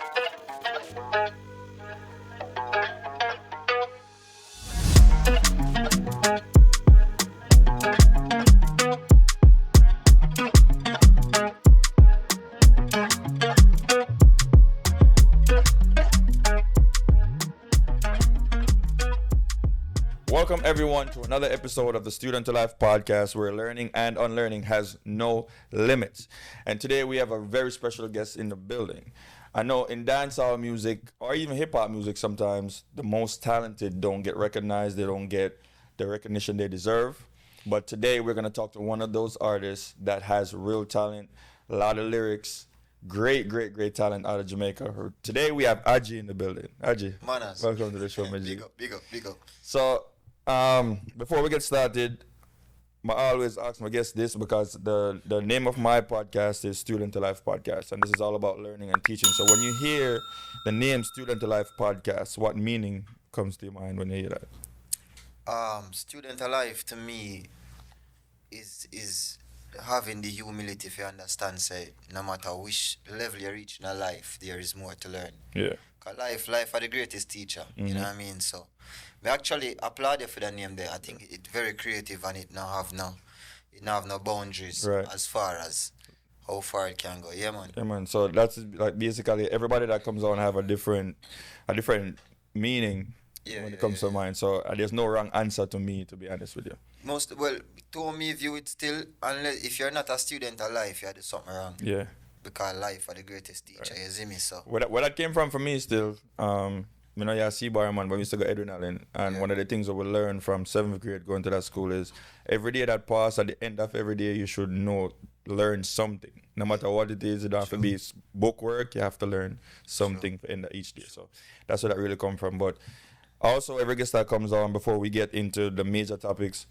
Welcome everyone to another episode of the Student to Life podcast where learning and unlearning has no limits. And today we have a very special guest in the building. I know in dancehall music or even hip hop music sometimes the most talented don't get recognized, they don't get the recognition they deserve. But today we're going to talk to one of those artists that has real talent, a lot of lyrics, great talent out of Jamaica. Today we have Ajji in the building. Ajji, Manas. welcome to the show, Ajji. Big up. So, before we get started, I always ask my guests this because the name of my podcast is Student to Life Podcast, and this is all about learning and teaching. So when you hear the name Student to Life Podcast, what meaning comes to your mind when you hear that? Student alive to me is having the humility to understand, say, no matter which level you reach in a life, there is more to learn. Yeah. Cause life are the greatest teacher. You know what I mean? So, we actually applaud you for the name there. I think it's very creative and it now have no boundaries as far as how far it can go. Yeah, man. Yeah, man. So that's like basically everybody that comes on have a different meaning when it comes to mine. So there's no wrong answer to me, to be honest with you. To me, view it still, unless if you're not a student of life, you do something wrong. Yeah. Because life are the greatest teacher, you see me, so. Where that came from for me still, you're a C-bar man, but we used to go Edwin Allen. And one of the things that we learned from 7th grade going to that school is every day that pass, at the end of every day, you should learn something. No matter what it is, it don't have to be book work, you have to learn something for the end of each day. So that's where that really come from. But also, every guest that comes on, before we get into the major topics,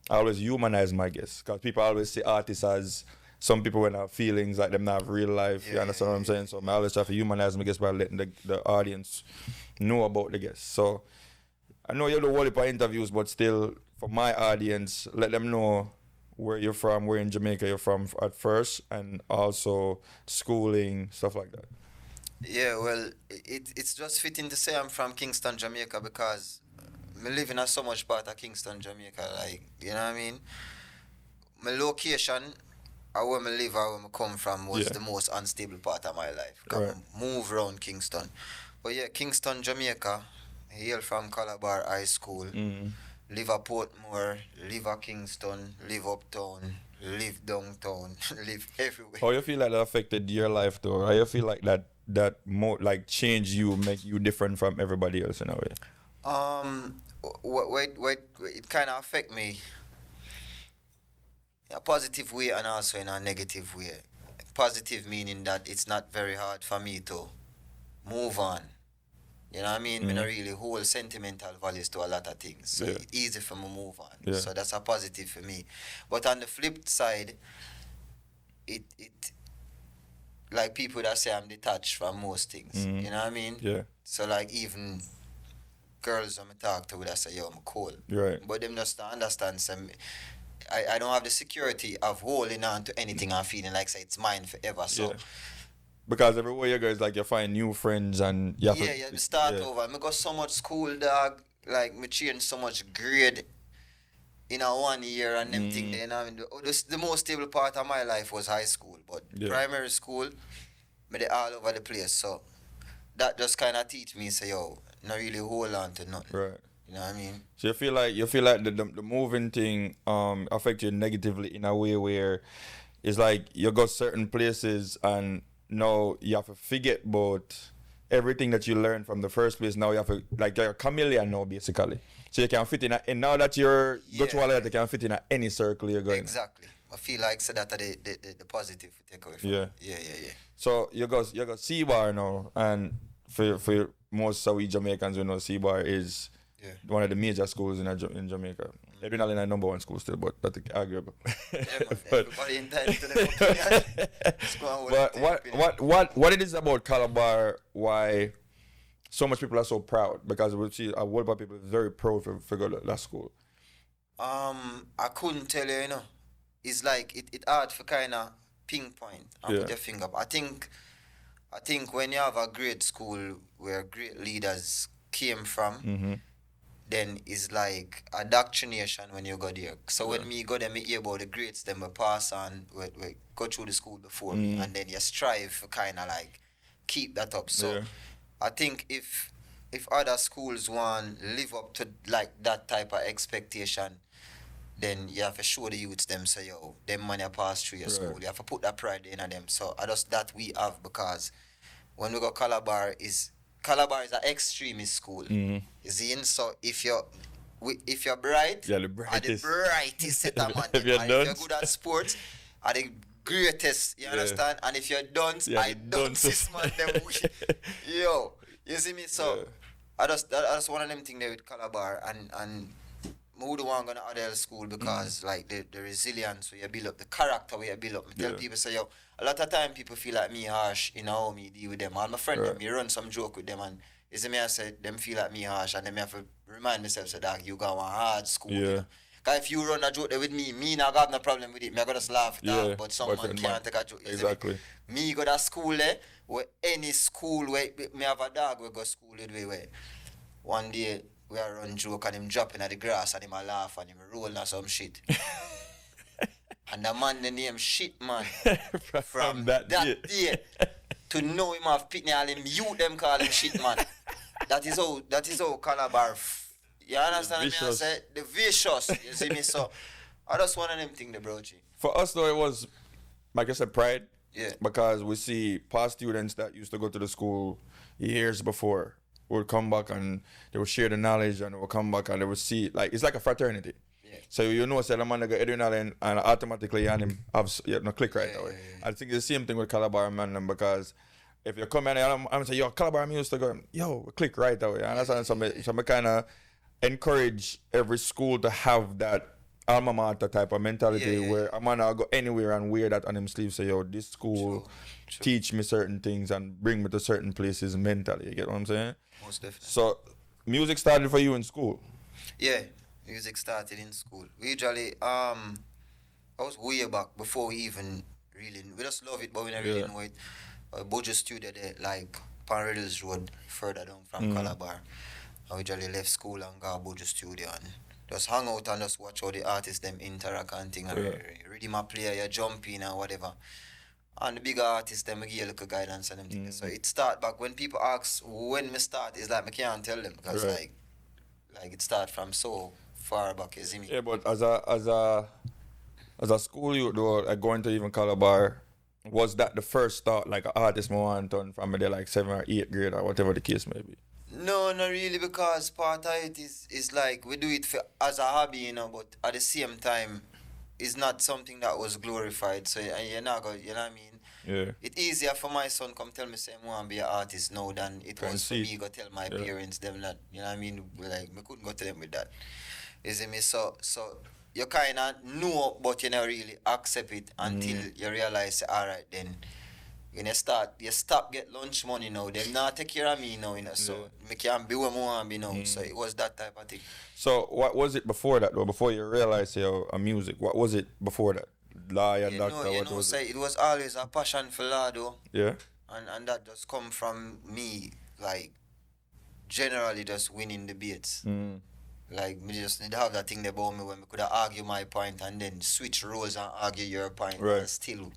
I always humanize my guests. Because people always see artists as some people when have feelings like them not have real life. You understand what I'm saying? So I always try to humanize my guests by letting the audience know about the guests. So I know you do a whole heap of interviews, but still, for my audience, let them know where you're from, where in Jamaica you're from at first, and also schooling, stuff like that. Yeah, well, it's just fitting to say I'm from Kingston, Jamaica, because I live in a so much part of Kingston, Jamaica. Like, you know what I mean? My location, or where I live or where I come from, was the most unstable part of my life. I move around Kingston. But yeah, Kingston, Jamaica, I hail from Calabar High School, live at Portmore, live at Kingston, live uptown, live downtown, live everywhere. How you feel like that affected your life though? How you feel like that more like change you, make you different from everybody else in a way? Wait, it kind of affect me in a positive way and also in a negative way. Positive meaning that it's not very hard for me to move on. You know what I mean? I don't really hold sentimental values to a lot of things. So it's easy for me to move on. Yeah. So that's a positive for me. But on the flip side, it like people that say I'm detached from most things. You know what I mean? Yeah. So like even girls I'm talk to that say, yo, I'm cool. Right. But them just don't understand some I don't have the security of holding on to anything I'm feeling like say it's mine forever. So because everywhere you go is like you find new friends and you have to start over. I got so much school, dog. Like me change so much grade in a 1 year and them thing. You know, I mean, the most stable part of my life was high school, but primary school, me they all over the place. So that just kind of teach me, say, yo, not really hold on to nothing. Right. You know what I mean? So you feel like the moving thing affect you negatively in a way where it's like you go certain places and now you have to forget about everything that you learned from the first place. Now you have to, like, you're a chameleon now basically. So you can fit in and now that you're go to all that, you can fit in any circle you're going. Exactly. I feel like so that the positive take away from Yeah. So you go C-Bar now, and for most Sawi Jamaicans, you know, C-Bar is one of the major schools in Jamaica. They're doing in a number one school still, but that's arguable. But everybody entitled to their opinion. But what it is about Calabar, why so much people are so proud? Because we see a whole lot of people very proud for go to that school. I couldn't tell you, you know. It's like it hard for kind of pinpoint and put your finger up. I think I think when you have a great school where great leaders came from, then it's like indoctrination when you go there. So when me go there, me hear about the greats, then we pass on, we go through the school before me, and then you strive to kind of like keep that up. So I think if other schools want live up to like that type of expectation, then you have to show the youths them say, yo, them money pass through your school. You have to put that pride in them. So I just that we have, because when we go Calabar is an extremist school. You see, and so if you're bright, Yeah, the are the brightest. brightest set of man. If you're And if you're dunce. good at sports, are the greatest. You understand? And if you're dunce, I dunce this man them. Yo, you see me? So I just one of them thing there with Calabar, and who the one gonna other school, because like the resilience where you build up, the character where you build up. I tell people say, yo, a lot of time people feel like me harsh in how me deal with them. All my friend them, me run some joke with them, and you see me, I say them feel like me harsh, and then me have to remind myself, say, dog, you got one hard school. You know? Cause if you run a joke there with me not have no problem with it. Me I gotta laugh it off, but someone can't take a joke. Exactly. Me go to school there, where any school where me have a dog we go school with where one day we are run joke and him dropping at the grass and him a laugh and him rolling or some shit. And the man the name shit man from that day to know him have pitney all him youth them call him shit man. That is how Calabar you understand me? I say the vicious, you see me? So I just one of them thing the bro G. For us though, it was, like I said, pride. Yeah. Because we see past students that used to go to the school years before would come back and they would share the knowledge, and they would come back and they would see, like, it's like a fraternity. Yeah. So you know, say the man that got adrenaline and automatically and him have no click right away. I think it's the same thing with Calabar man, because if you come in and I'm saying, yo, Calabar me used to go, yo, we click right away. And that's something kind of encourage every school to have that alma mater type of mentality where a man will go anywhere and wear that on him sleeve, say, yo, this school teach me certain things and bring me to certain places mentally. You get what I'm saying? Most definitely. So music started for you in school? Yeah, music started in school. We usually I was way back before we even really, we just love it, but we never really know it. Bojo studio there, like Parallels Road, further down from Calabar. I usually left school and go to Bojo studio and just hang out and just watch how the artists them interact and thing, and ready my player, you jump in and whatever. And the bigger artists them give you a little guidance and them things. So it start back when people ask when me start, it's like I can't tell them, because like it start from so far back, you see me? Yeah, but as a school you though, like going to even Calabar, was that the first thought, like an artist more want done from there like 7th or 8th grade or whatever the case may be? No, not really, because part of it is like we do it as a hobby, you know, but at the same time, it's not something that was glorified. So you're not going, you know what I mean? Yeah. It's easier for my son come tell me say I want to be an artist now than it was for me go tell my parents them that, you know what I mean? Like, me couldn't go to them with that. You see me? So you kind of know, but you never really accept it until you realize, all right, then when you stop get lunch money now, them not take care of me now, you know, so me can't be where I want to be now. So it was that type of thing. So what was it before that though? Before you realized your music, what was it before that? Lawyer, doctor, what was it? It was always a passion for law though. Yeah. And that just come from me, like, generally just winning debates. Like, me just need to have that thing about me when me could argue my point and then switch roles and argue your point. Right. And still,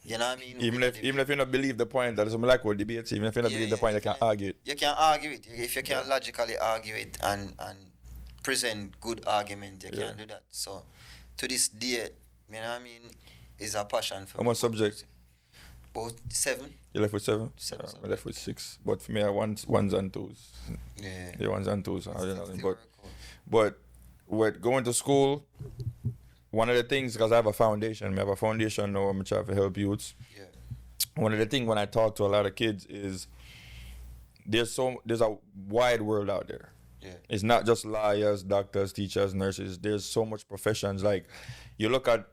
you know what I mean? Even if you don't believe the point, that is something like what debates, even if you don't believe the point, you can argue it. You can argue it. If you can logically argue it and present good argument, you can do that. So, to this day, you know what I mean, is a passion for me. How much subjects? About 7. You left with 7? 7 I left with 6. But for me, I ones and twos. Yeah. Yeah, ones and twos. I don't know. But with going to school, one of the things, because I have a foundation, I have a foundation now, I'm trying to help youths. Yeah. One of the things when I talk to a lot of kids is there's a wide world out there. Yeah. It's not just lawyers, doctors, teachers, nurses. There's so much professions. Like, you look at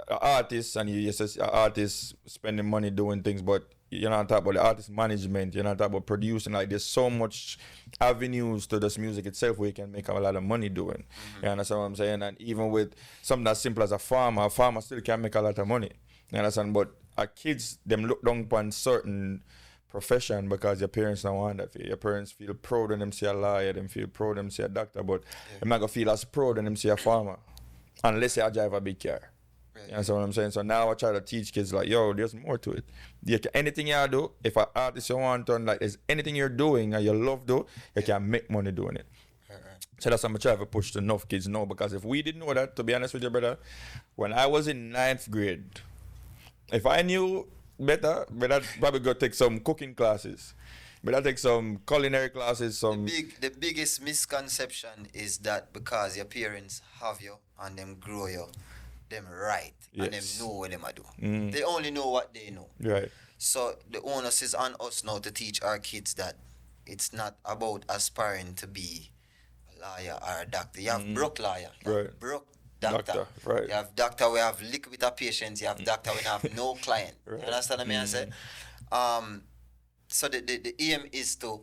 artists and you say artists spending money doing things, but you're not talking about the artist management, you're not talking about producing. Like, there's so much avenues to this music itself where you can make a lot of money doing. You understand what I'm saying? And even with something as simple as a farmer still can make a lot of money. You understand? But kids, them look down upon certain profession because your parents don't want that for you. Your parents feel proud when them see a lawyer, them feel proud when them see a doctor, but they're not gonna feel as proud when them see a farmer. Unless you drive a big car. You understand what I'm saying? So now I try to teach kids like, yo, there's more to it. Anything you do, if an artist you want to, like, there's anything you're doing and you love do, you can make money doing it. So that's what I'm trying to push to enough kids know, because if we didn't know that, to be honest with you, brother, when I was in 9th grade, if I knew better, but I'd probably go take some cooking classes. But I take some culinary classes, The biggest misconception is that because your parents have you and them grow you, them right, and them know what them do. They only know what they know. Right. So the onus is on us now to teach our kids that it's not about aspiring to be a lawyer or a doctor. You have broke lawyer, you have broke doctor. Right. You have doctor we have lick with a patient, you have doctor we have no client. Right. You understand what I mean? I say? So the aim is to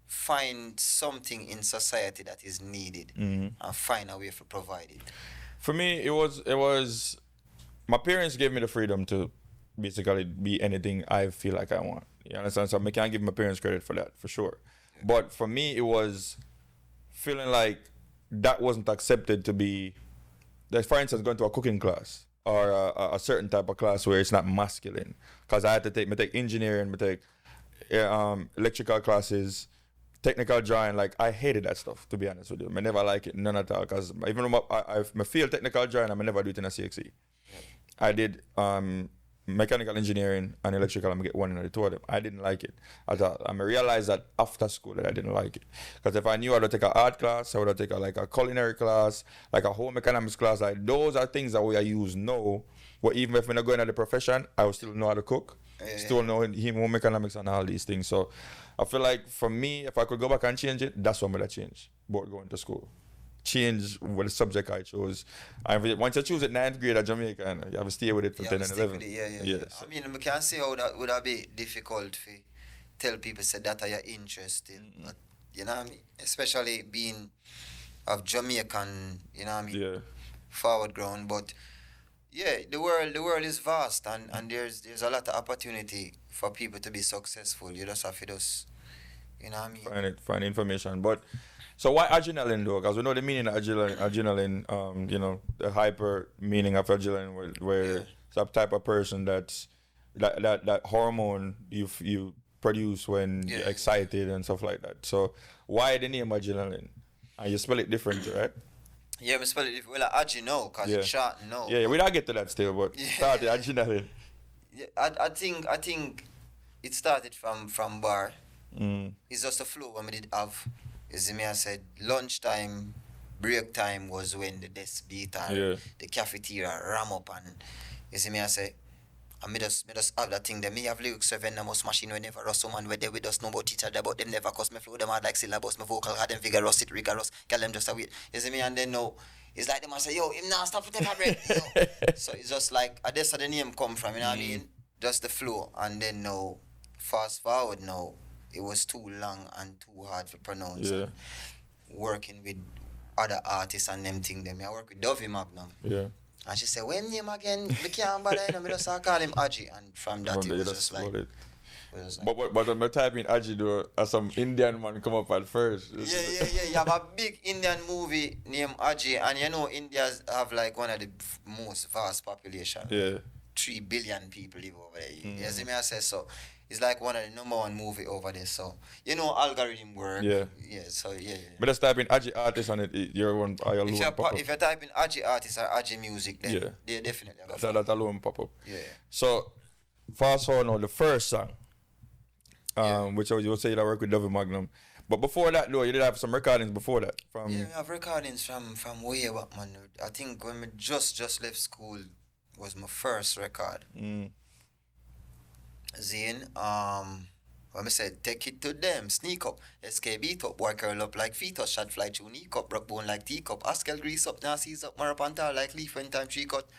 find something in society that is needed and find a way to provide it. For me, it was my parents gave me the freedom to basically be anything I feel like I want. You understand? So I can't give my parents credit for that, for sure. But for me, it was feeling like that wasn't accepted to be, like, for instance, going to a cooking class or a certain type of class where it's not masculine. Because I had to take engineering, take electrical classes, technical drawing. Like, I hated that stuff, to be honest with you. I never like it, none at all. Because even though I feel technical drawing, I never do it in a CXE. I did mechanical engineering and electrical. I'm get one in the two of them. I didn't like it at all. I realized that after school that I didn't like it. Because if I knew I would take an art class, I would have taken like a culinary class, like a home economics class. Like, those are things that we I use now. But even if I'm not going into the profession, I will still know how to cook. Still know home economics and all these things. So I feel like for me, if I could go back and change it, that's what I'm going to change. About going to school. Change what the subject I chose. And once I choose it 9th grade at Jamaica, you have to stay with it for 10 and 11. Yes. I mean, we can see how that would be difficult to tell people say that are your interest in. But, you know what I mean? Especially being of Jamaican, you know what I mean? Forward ground. But yeah, the world is vast, and there's a lot of opportunity for people to be successful. You just have to you know what I mean? Find information. But so why adrenaline though? Because we know the meaning of adrenaline, you know, the hyper meaning of adrenaline where some type of person that hormone you produce when you're excited and stuff like that. So why the name adrenaline? And you spell it different, right? Yeah, we spell it different. Well, Ajji no, because it's short no. Yeah, we don't get to that still, but start the adrenaline. Yeah, I think it started from bar. It's just a flow when we did have. You see me, I said lunchtime, break time was when the desk beat and the cafeteria ram up, and you see me, I say, and me just have that thing there. Me have lyrics seven the most machine whenever us someone where they with us know about each other, but them never cause me flow them hard like syllabus, my vocal hard them vigorous, it rigorous, get them just a wait. You see me, and then now it's like them I say, yo, him now stop to take a break. So it's just like that's where the name come from, you know what I mean? Just the flow, and then now fast forward now. It was too long and too hard to pronounce. Yeah. Working with other artists and them thing them. I work with Dovey Magnum. Yeah. And she said, when name again? We can't bother him. I just call him Ajji. And from that it was just like... But when I type in Ajji though, some Indian man come up at first. Yeah. You have a big Indian movie named Ajji. And you know India have like one of the most vast population. Yeah. 3 billion people live over there. You see me I say so. It's like one of the number one movie over there, so you know algorithm work. Yeah. So. But just type in Ajji artist on it, your one. If you type in Ajji artist or Ajji music, then they definitely have that alone pop up. Yeah. So fast forward now, the first song, which you would say that work with Dovey Magnum. But before that, though, you did have some recordings before that. We have recordings from way back, man. I think when we just left school was my first record. Zane, when I said, take it to them, sneak up, SK beat up, boy curl up like fetus, shot fly through knee cup, broke bone like teacup, Askel grease up, now seize up, Marapantar like leaf when time tree cut.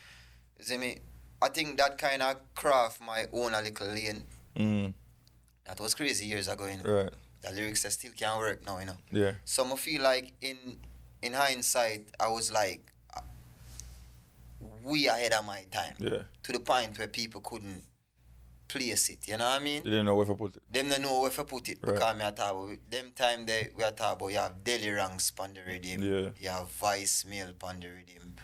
You see me? I think that kind of craft my own a little lane. That was crazy years ago, you know. Right. The lyrics that still can't work now, you know. Yeah. So I feel like in hindsight, I was like, way ahead of my time. Yeah. To the point where people couldn't place it. You know what I mean? They didn't know where to put it. Them don't know where to put it. Right. Because me a talk about them time we are talking about you have daily ranks on the rhythm. Yeah. You have voicemail on the rhythm.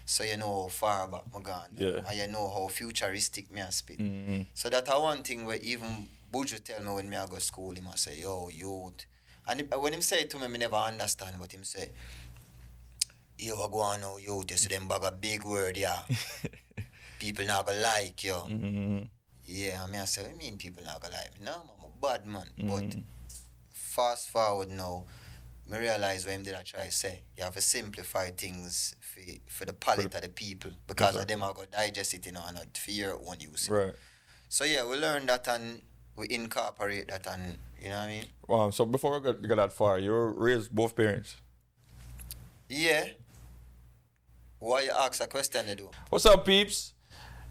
So you know how far back I gone. Yeah. And you know how futuristic me a spit. Mm-hmm. So that's one thing where even Buju tell me when me I go school, he must say, yo, youth. And when him say it to me, I never understand what him say. Yo, I go on now, youth, you see them bag a big word, yeah. People not gonna like you. Mm-hmm. Yeah, I say, I mean people not gonna like me. No, I'm a bad man. But fast forward now, I realize what him did I try to say. You have to simplify things for the palate of the people. Because of them are going to digest it, and not for your own use. Right. So yeah, we learn that and we incorporate that and, you know what I mean? So before we get that far, you were raised both parents? Yeah. Why you ask a question to do? What's up, peeps?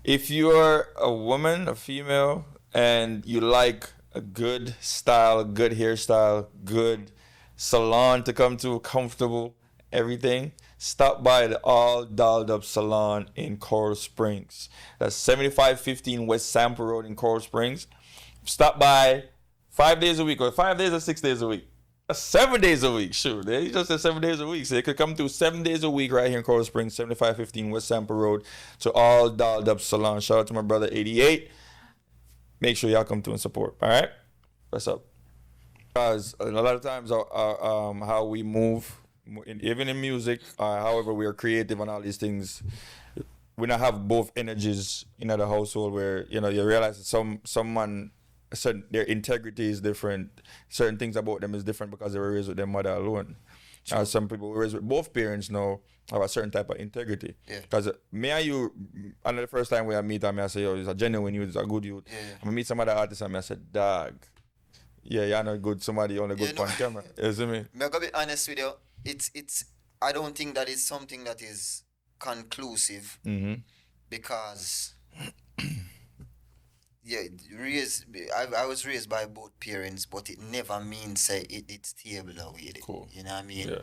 If you're a woman, a female, and you like a good style, good hairstyle, good salon to come to, comfortable, everything, stop by the All Dolled Up Salon in Coral Springs. That's 7515 West Sample Road in Coral Springs. Stop by 5 days a week, or 5 days or 6 days a week. 7 days a week, sure. They just said 7 days a week. So they could come through 7 days a week right here in Coral Springs, 7515 West Sample Road to All Dolled Up Salon. Shout out to my brother 88. Make sure y'all come through and support. All right? What's up? Because a lot of times how we move, even in music, however we are creative and all these things, we not have both energies in the household where, you realize that someone, their integrity is different. Certain things about them is different because they were raised with their mother alone. Some people were raised with both parents now have a certain type of integrity. Because me and you, and the first time we meet, I say, yo, he's a genuine youth, he's a good youth. I meet some other artists and I said, dog, yeah, you're not good, somebody only good on camera. You see me? I'm going to be honest with you. I don't think that is something that is conclusive because yeah, I was raised by both parents, but it never means say it's stable with it. Cool. You know what I mean? Yeah.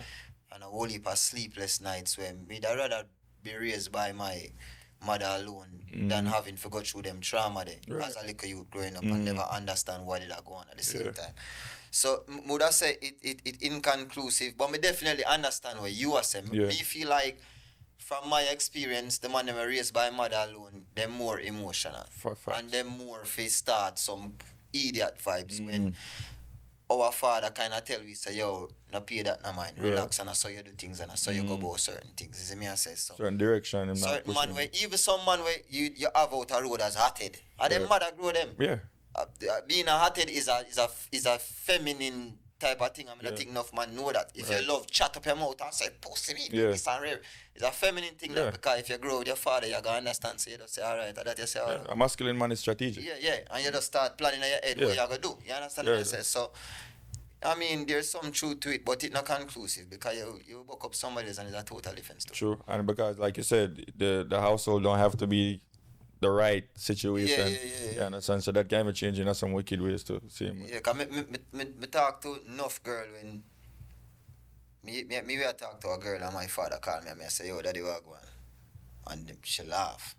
And a whole heap of sleepless nights where I'd rather be raised by my mother alone than having to go through them trauma there as a little youth growing up and never understand what did I go on at the same time. So would I say it inconclusive, but I definitely understand what you are saying. Yeah. Me feel like from my experience, the man that were raised by mother alone, they're more emotional. And they're more face start some idiot vibes when our father kind of tell we say, yo, no pay that no mind, relax and I saw you do things and I saw you go about certain things. You see me I say so. Certain direction. And certain man where, even some man where you have out a road as hothead. And them mother grow them. Yeah. Being a hothead is a feminine type of thing. I mean, I think enough man know that. If you love chat up your mouth and say, pussy me, this and rare. It's a feminine thing that because if you grow with your father, you're going to understand. So you just say, all right, that you say, all right. A masculine man is strategic. Yeah. And you just start planning in your head what you're going to do. You understand what I say? So, I mean, there's some truth to it, but it's not conclusive because you book up somebody else and it's a total different story. True. And because, like you said, the household don't have to be the right situation. Yeah. Understand? So that can be changing in some wicked ways to see him. Yeah, because me talk to enough girl when me I talk to a girl and my father call me and I say, yo, daddy, what going on? And she laugh.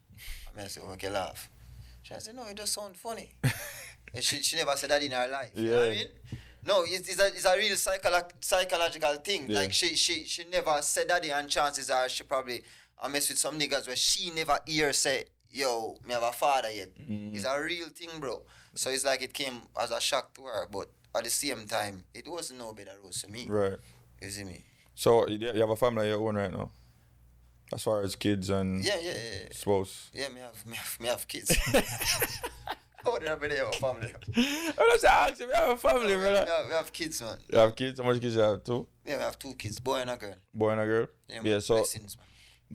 I say, okay, laugh. She say, no, it just sound funny. And she never said that in her life. You know what I mean? No, it's a real psychological thing. Yeah. Like she never said that, and chances are she probably mess with some niggas where she never hear say, yo, me have a father yet. It's a real thing, bro. So it's like it came as a shock to her, but at the same time, it wasn't no better rose to me. Right. You see me? So you have a family of your own right now? As far as kids and spouse? Yeah, me have kids. How did I be there have a family? I'm just asking, we have a family, brother. We have kids, man. You have kids? How much kids you have? Two? Yeah, we have two kids, boy and a girl. Boy and a girl? Yeah, so blessings, man.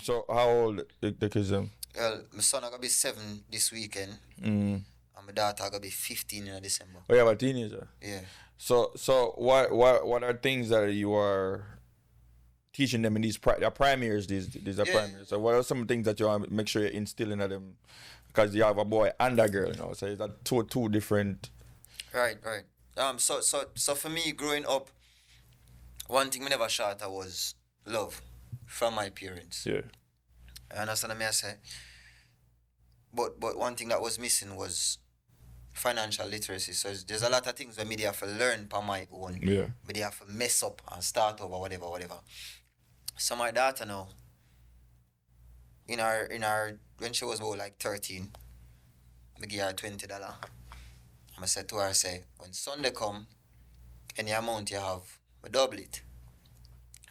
So how old the kids them? Well, my son gonna be 7 this weekend. And my daughter gonna be 15 in December. Oh, you have a teenager? Yeah. So what are things that you are teaching them in these prime years? These are prime years. So what are some things that you want to make sure you're instilling at them? Because you have a boy and a girl, so it's two different. Right. So for me, growing up, one thing I never shatter was love from my parents. Yeah. I understand what I say. But one thing that was missing was financial literacy. So there's a lot of things that me they have to learn by my own. Yeah. But they have to mess up and start over, whatever. So my daughter now, in our when she was about like 13, I give her $20. I said to her, I say, when Sunday come, any amount you have, I double it.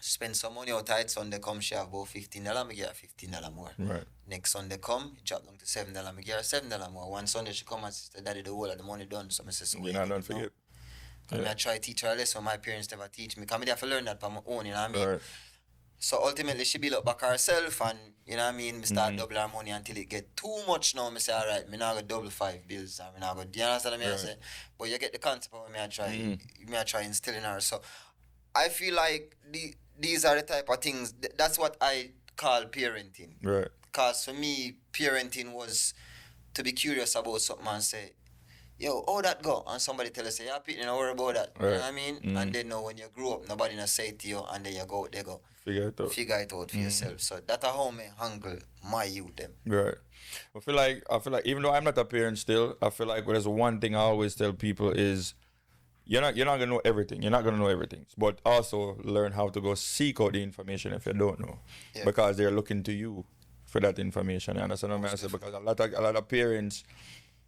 Spend some money outside, Sunday come, she have about $15, I give her $15 more. Right. Next Sunday come, it drop down to $7, I give her $7 more. One Sunday she come and say, Daddy, the whole of the money done. So I say, so You're not don't forget. Yeah. I try to teach her a lesson my parents never teach me. Because I have to learn that by my own, you know what I mean? Right. So ultimately she build up back herself and, you know what I mean, me start double her money until it get too much now. Me say, all right, me now go double 5 bills and me now go, do you understand what I say? But you get the concept of what me I try instilling her. So I feel like these are the type of things, that's what I call parenting. Right. Because for me, parenting was to be curious about something and say, yo, how that go? And somebody tell us, say, yeah, Pete, don't worry about that. Right. You know what I mean? And then now when you grow up, nobody not say it to you, and then you go, they go. Figure it out. Figure it out for yourself. So that's how me handle my youth them. Right. I feel like even though I'm not a parent still, I feel like there's one thing I always tell people is you're not gonna know everything. You're not gonna know everything. But also learn how to go seek out the information if you don't know. Yeah. Because they're looking to you for that information. You understand what I'm saying? Because a lot of parents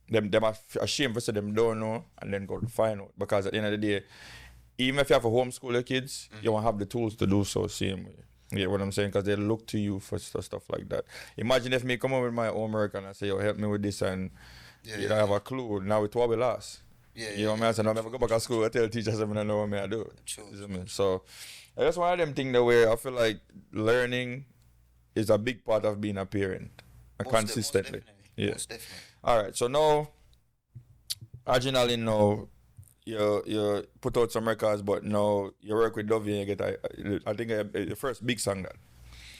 them are ashamed for say them don't know and then go to find out. Because at the end of the day, even if you have to homeschool your kids, you won't have the tools to do so same way. You get what I'm saying? Because they look to you for stuff like that. Imagine if me come up with my homework and I say, yo, help me with this, and you don't have a clue. Now it's what we lost. You know what I'm saying? I'll never go back to school and tell teachers I don't know what I do. True. You know what I mean? So that's one of them things that where I feel like learning is a big part of being a parent. Consistently. Most definitely. All right. So now, originally now, you put out some records, but now you work with Dovey and you get I think the first big song that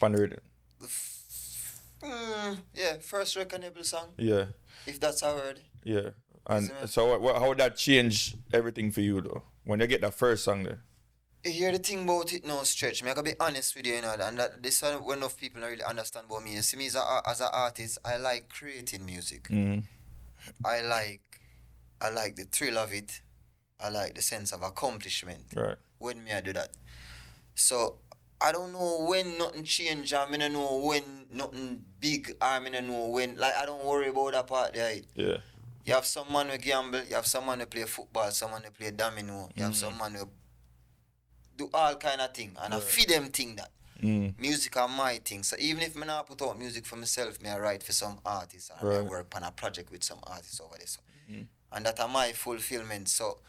on the radio. Yeah, first reckonable song. Yeah. If that's a word. Yeah. And so how would that change everything for you though? When you get that first song there? You hear the thing about it now, Stretch. I gotta be honest with you, you know, and that this is when enough people don't really understand about me. You see me as an artist, I like creating music. I like the thrill of it. I like the sense of accomplishment. Right. When me I do that. So I don't know when nothing change, I don't know when nothing big, I don't know when, like I don't worry about that part there. Yeah. You have some man who gamble, you have some man who play football, someone who play domino, you have some man who do all kind of thing, and I feed them thing that. Music are my thing. So even if I not put out music for myself, I write for some artists and I work on a project with some artists over there. So. And that are my fulfillment. So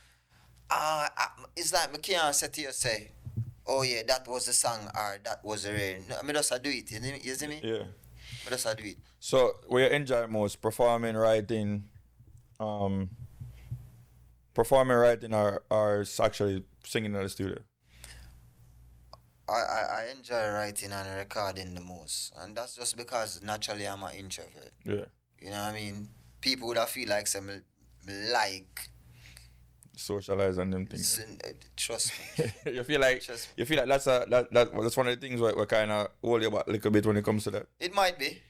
it's like I can't say to you, say, oh yeah, that was the song or that was the rain. No, I just do it. You see me? Yeah. I just do it. So what you enjoy most? Performing, writing, or actually singing in the studio? I enjoy writing and recording the most. And that's just because naturally I'm an introvert. Yeah. You know what I mean? People would have feel like some like Socialize on them things. Trust me. you feel like that's one of the things where kind of hold you back a little bit when it comes to that. It might be.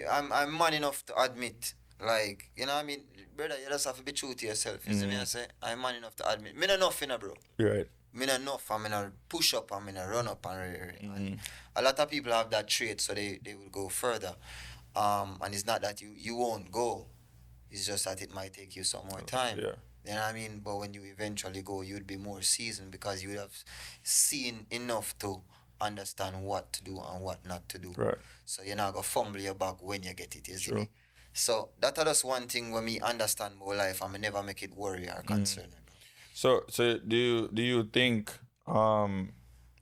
I'm man enough to admit, like, you know what I mean, brother, you just have to be true to yourself. You see me? I say I'm man enough to admit. Me not enough, bro. Right. Me not enough. I'm gonna push up. I'm gonna run up and a lot of people have that trait, so they will go further. And it's not that you won't go. It's just that it might take you some more time. Yeah. You know what I mean? But when you eventually go, you'd be more seasoned because you would have seen enough to understand what to do and what not to do. Right. So you're not going to fumble your back when you get it, you see True. me? So that's just one thing when me understand my life and me never make it worry or concern me. So do you think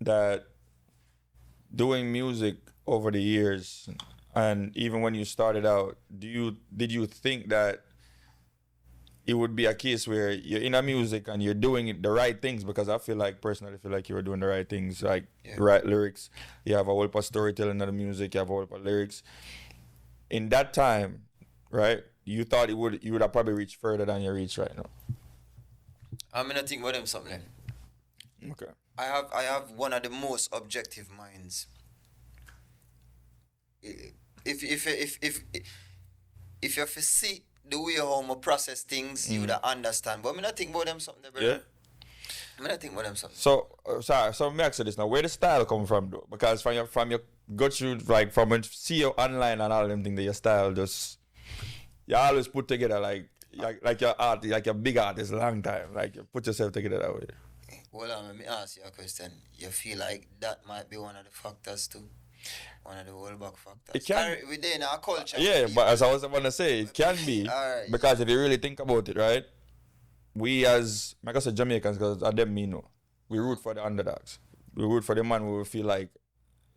that doing music over the years and even when you started out, did you think that it would be a case where you're in a music and you're doing it the right things? Because I personally feel like you were doing the right things, like right lyrics. You have a whole lot of storytelling of the music, you have a whole lot of lyrics. In that time, right, you thought you would have probably reached further than you reach right now. I'm gonna think about them something. Okay. I have one of the most objective minds. If you see the way how I process things, you would understand. But I not think about them something, bro. Yeah. I not think about them something. So me ask you this now, where the style come from though? Because from your gut through, like from when you see you online and all them things, that your style just, you always put together like your art, like your big artist, long time. Like you put yourself together that way. Well, let me ask you a question. You feel like that might be one of the factors too? One of the world back factors. It can within our culture. Yeah, but as I was about to say, it can be. Right, because if you really think about it, right? We as, like I said, Jamaicans, because I them me know, we root for the underdogs. We root for the man who will feel like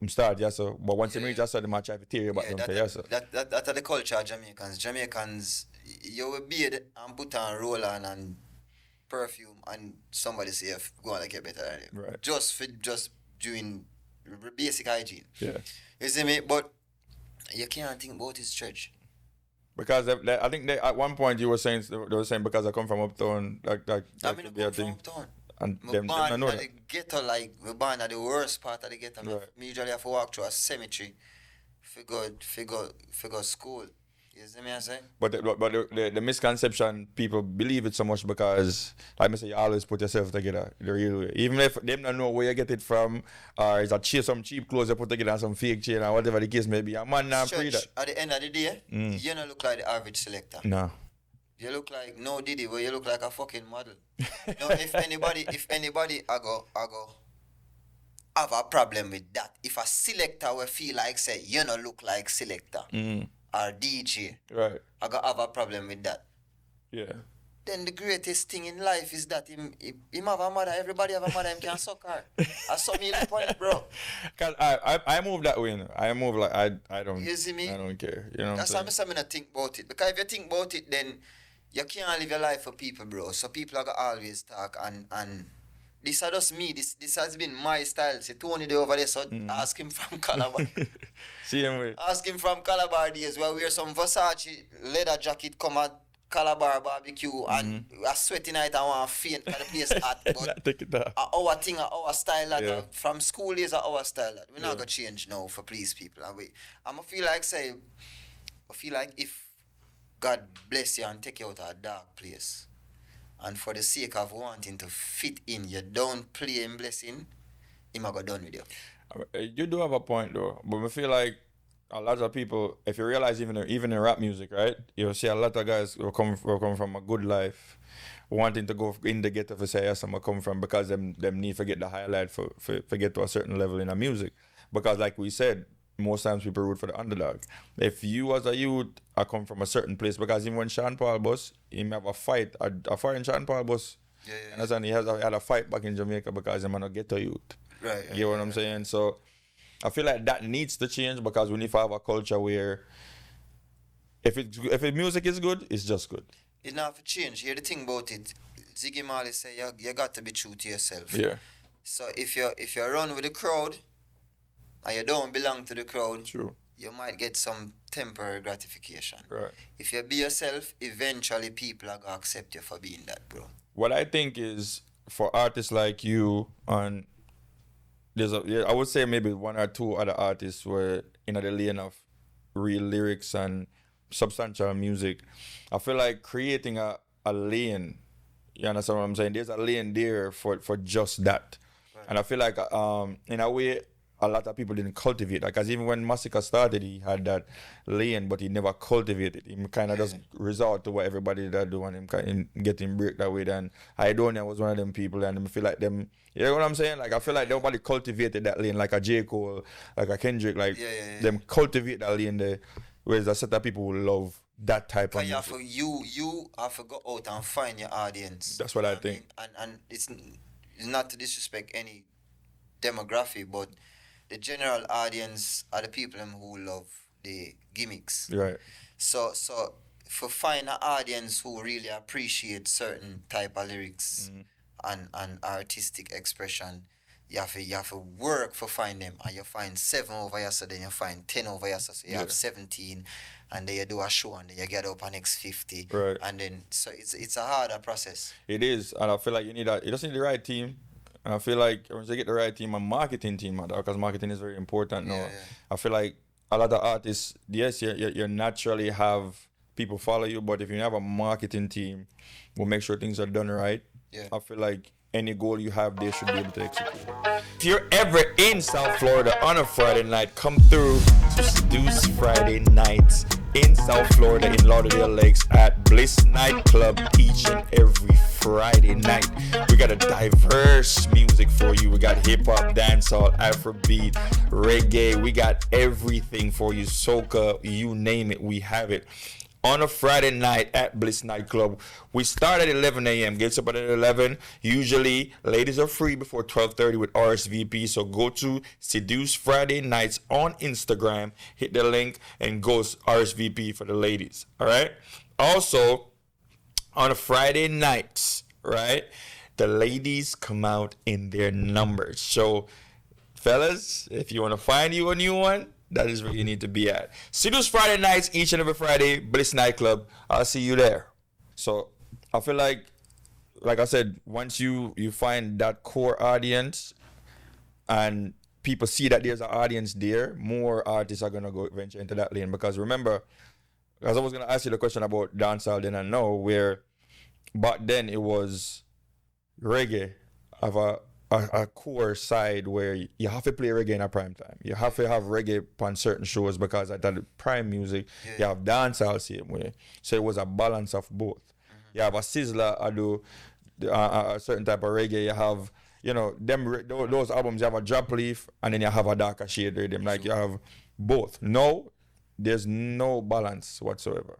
I'm started, yes sir. But once you reach just the match, I have to tear you back them, yes sir. That's the culture of Jamaicans. Jamaicans, you will beard and put on roll on and perfume, and somebody say, go on like you're better than him. Right. Just doing basic hygiene. Yeah. You see me? But you can't think about his church. Because I think at one point you were saying, they were saying because I come from uptown, like I mean, I come from uptown. And them born at the ghetto, like, we're born at the worst part of the ghetto. Right. Me usually have to walk through a cemetery figure school. You see me I say? But the misconception, people believe it so much because, like I say, you always put yourself together the real way. Even if them don't know where you get it from, or it's some cheap clothes you put together and some fake chain or whatever the case may be. A man not free that. At the end of the day, you don't look like the average selector. No. You look like no Diddy, but you look like a fucking model. No, if anybody I go have a problem with that. If a selector will feel like say you don't look like selector or DJ, right? I go have a problem with that. Yeah. Then the greatest thing in life is that him have a mother. Everybody have a mother. Him can suck her. I saw me the point, bro. Cause I move that way. You know? I move like I don't. You see me? I don't care. You know. That's why I'm not think about it. Because if you think about it, then you can't live your life for people, bro. So people are gonna always talk and this is just me. This has been my style. See Tony there over there, so ask him from Calabar. See him with. Ask him from Calabar days where we wear some Versace leather jacket come at Calabar barbecue and a sweaty night and want to faint for the place hot. But take it down. Our thing, our style that from school is our style that. We're not gonna change now for please people. And I feel like if God bless you and take you out of a dark place, and for the sake of wanting to fit in, you don't play in blessing, he might go done with you. You do have a point though, but I feel like a lot of people, if you realize even in rap music, right, you'll see a lot of guys who come from a good life, wanting to go in the ghetto to say yes, I'm come from because them need to get the highlight for get to a certain level in the music. Because like we said, most times people root for the underdog. If you as a youth I come from a certain place, because even when Sean Paul bus, he have a fight, a foreign Sean Paul bus. And he had a fight back in Jamaica because I'm not ghetto youth. Right. You get what I'm saying? So I feel like that needs to change because we need to have a culture where if music is good, it's just good. It not to change. Here's the thing about it. Ziggy Marley say you got to be true to yourself. Yeah. So if you run with the crowd and you don't belong to the crowd, true, you might get some temporary gratification. Right. If you be yourself, eventually people are gonna accept you for being that, bro. What I think is for artists like you and I would say maybe one or two other artists were in the lane of real lyrics and substantial music. I feel like creating a lane, you understand what I'm saying? There's a lane there for just that. Right. And I feel like in a way a lot of people didn't cultivate that, because even when Massacre started, he had that lane, but he never cultivated. He kind of just resort to what everybody that do and him getting break that way. And Idonia was one of them people, and I feel like them, you know what I'm saying? Like I feel like nobody cultivated that lane, like a J. Cole, like a Kendrick, like them cultivate that lane there. Whereas a set of people who love that type of music. You have to go out and find your audience. That's what I think. And it's not to disrespect any demographic, but the general audience are the people who love the gimmicks. Right. So for find an audience who really appreciate certain type of lyrics and artistic expression, you have to work for find them, and you find 7 over yesterday, then you find 10 over yesterday, so you have 17, and then you do a show, and then you get up on next 50, right? And then so it's a harder process. It is, and I feel like you just need the right team. And I feel like once you get the right team, a marketing team, because marketing is very important now. I feel like a lot of artists, yes, you naturally have people follow you, but if you have a marketing team, we'll make sure things are done right. Yeah. I feel like any goal you have, they should be able to execute. If you're ever in South Florida on a Friday night, come through to Seduce Friday nights in South Florida in Lauderdale Lakes at Bliss Nightclub each and every Friday night. We got a diverse music for you. We got hip hop, dancehall, Afrobeat, reggae. We got everything for you. Soca, you name it, we have it. On a Friday night at Bliss Nightclub. We start at 11 a.m. Gets up at 11. Usually, ladies are free before 12:30 with RSVP. So go to Seduce Friday Nights on Instagram. Hit the link and go RSVP for the ladies. All right. Also, on a Friday nights, right, the ladies come out in their numbers. So, fellas, if you want to find you a new one, that is where you need to be at. Seduce Friday nights, each and every Friday, Bliss Nightclub. I'll see you there. So I feel like I said, once you find that core audience and people see that there's an audience there, more artists are going to go venture into that lane. Because remember, because I was going to ask you the question about dancehall then and now, where back then it was reggae of a core side where you have to play reggae in a prime time. You have to have reggae on certain shows because at the prime music, you have dancehall same way. So it was a balance of both. You have a sizzler, I do a certain type of reggae. You have, those albums, you have a drop leaf and then you have a darker shade rhythm. Like you have both. No, there's no balance whatsoever.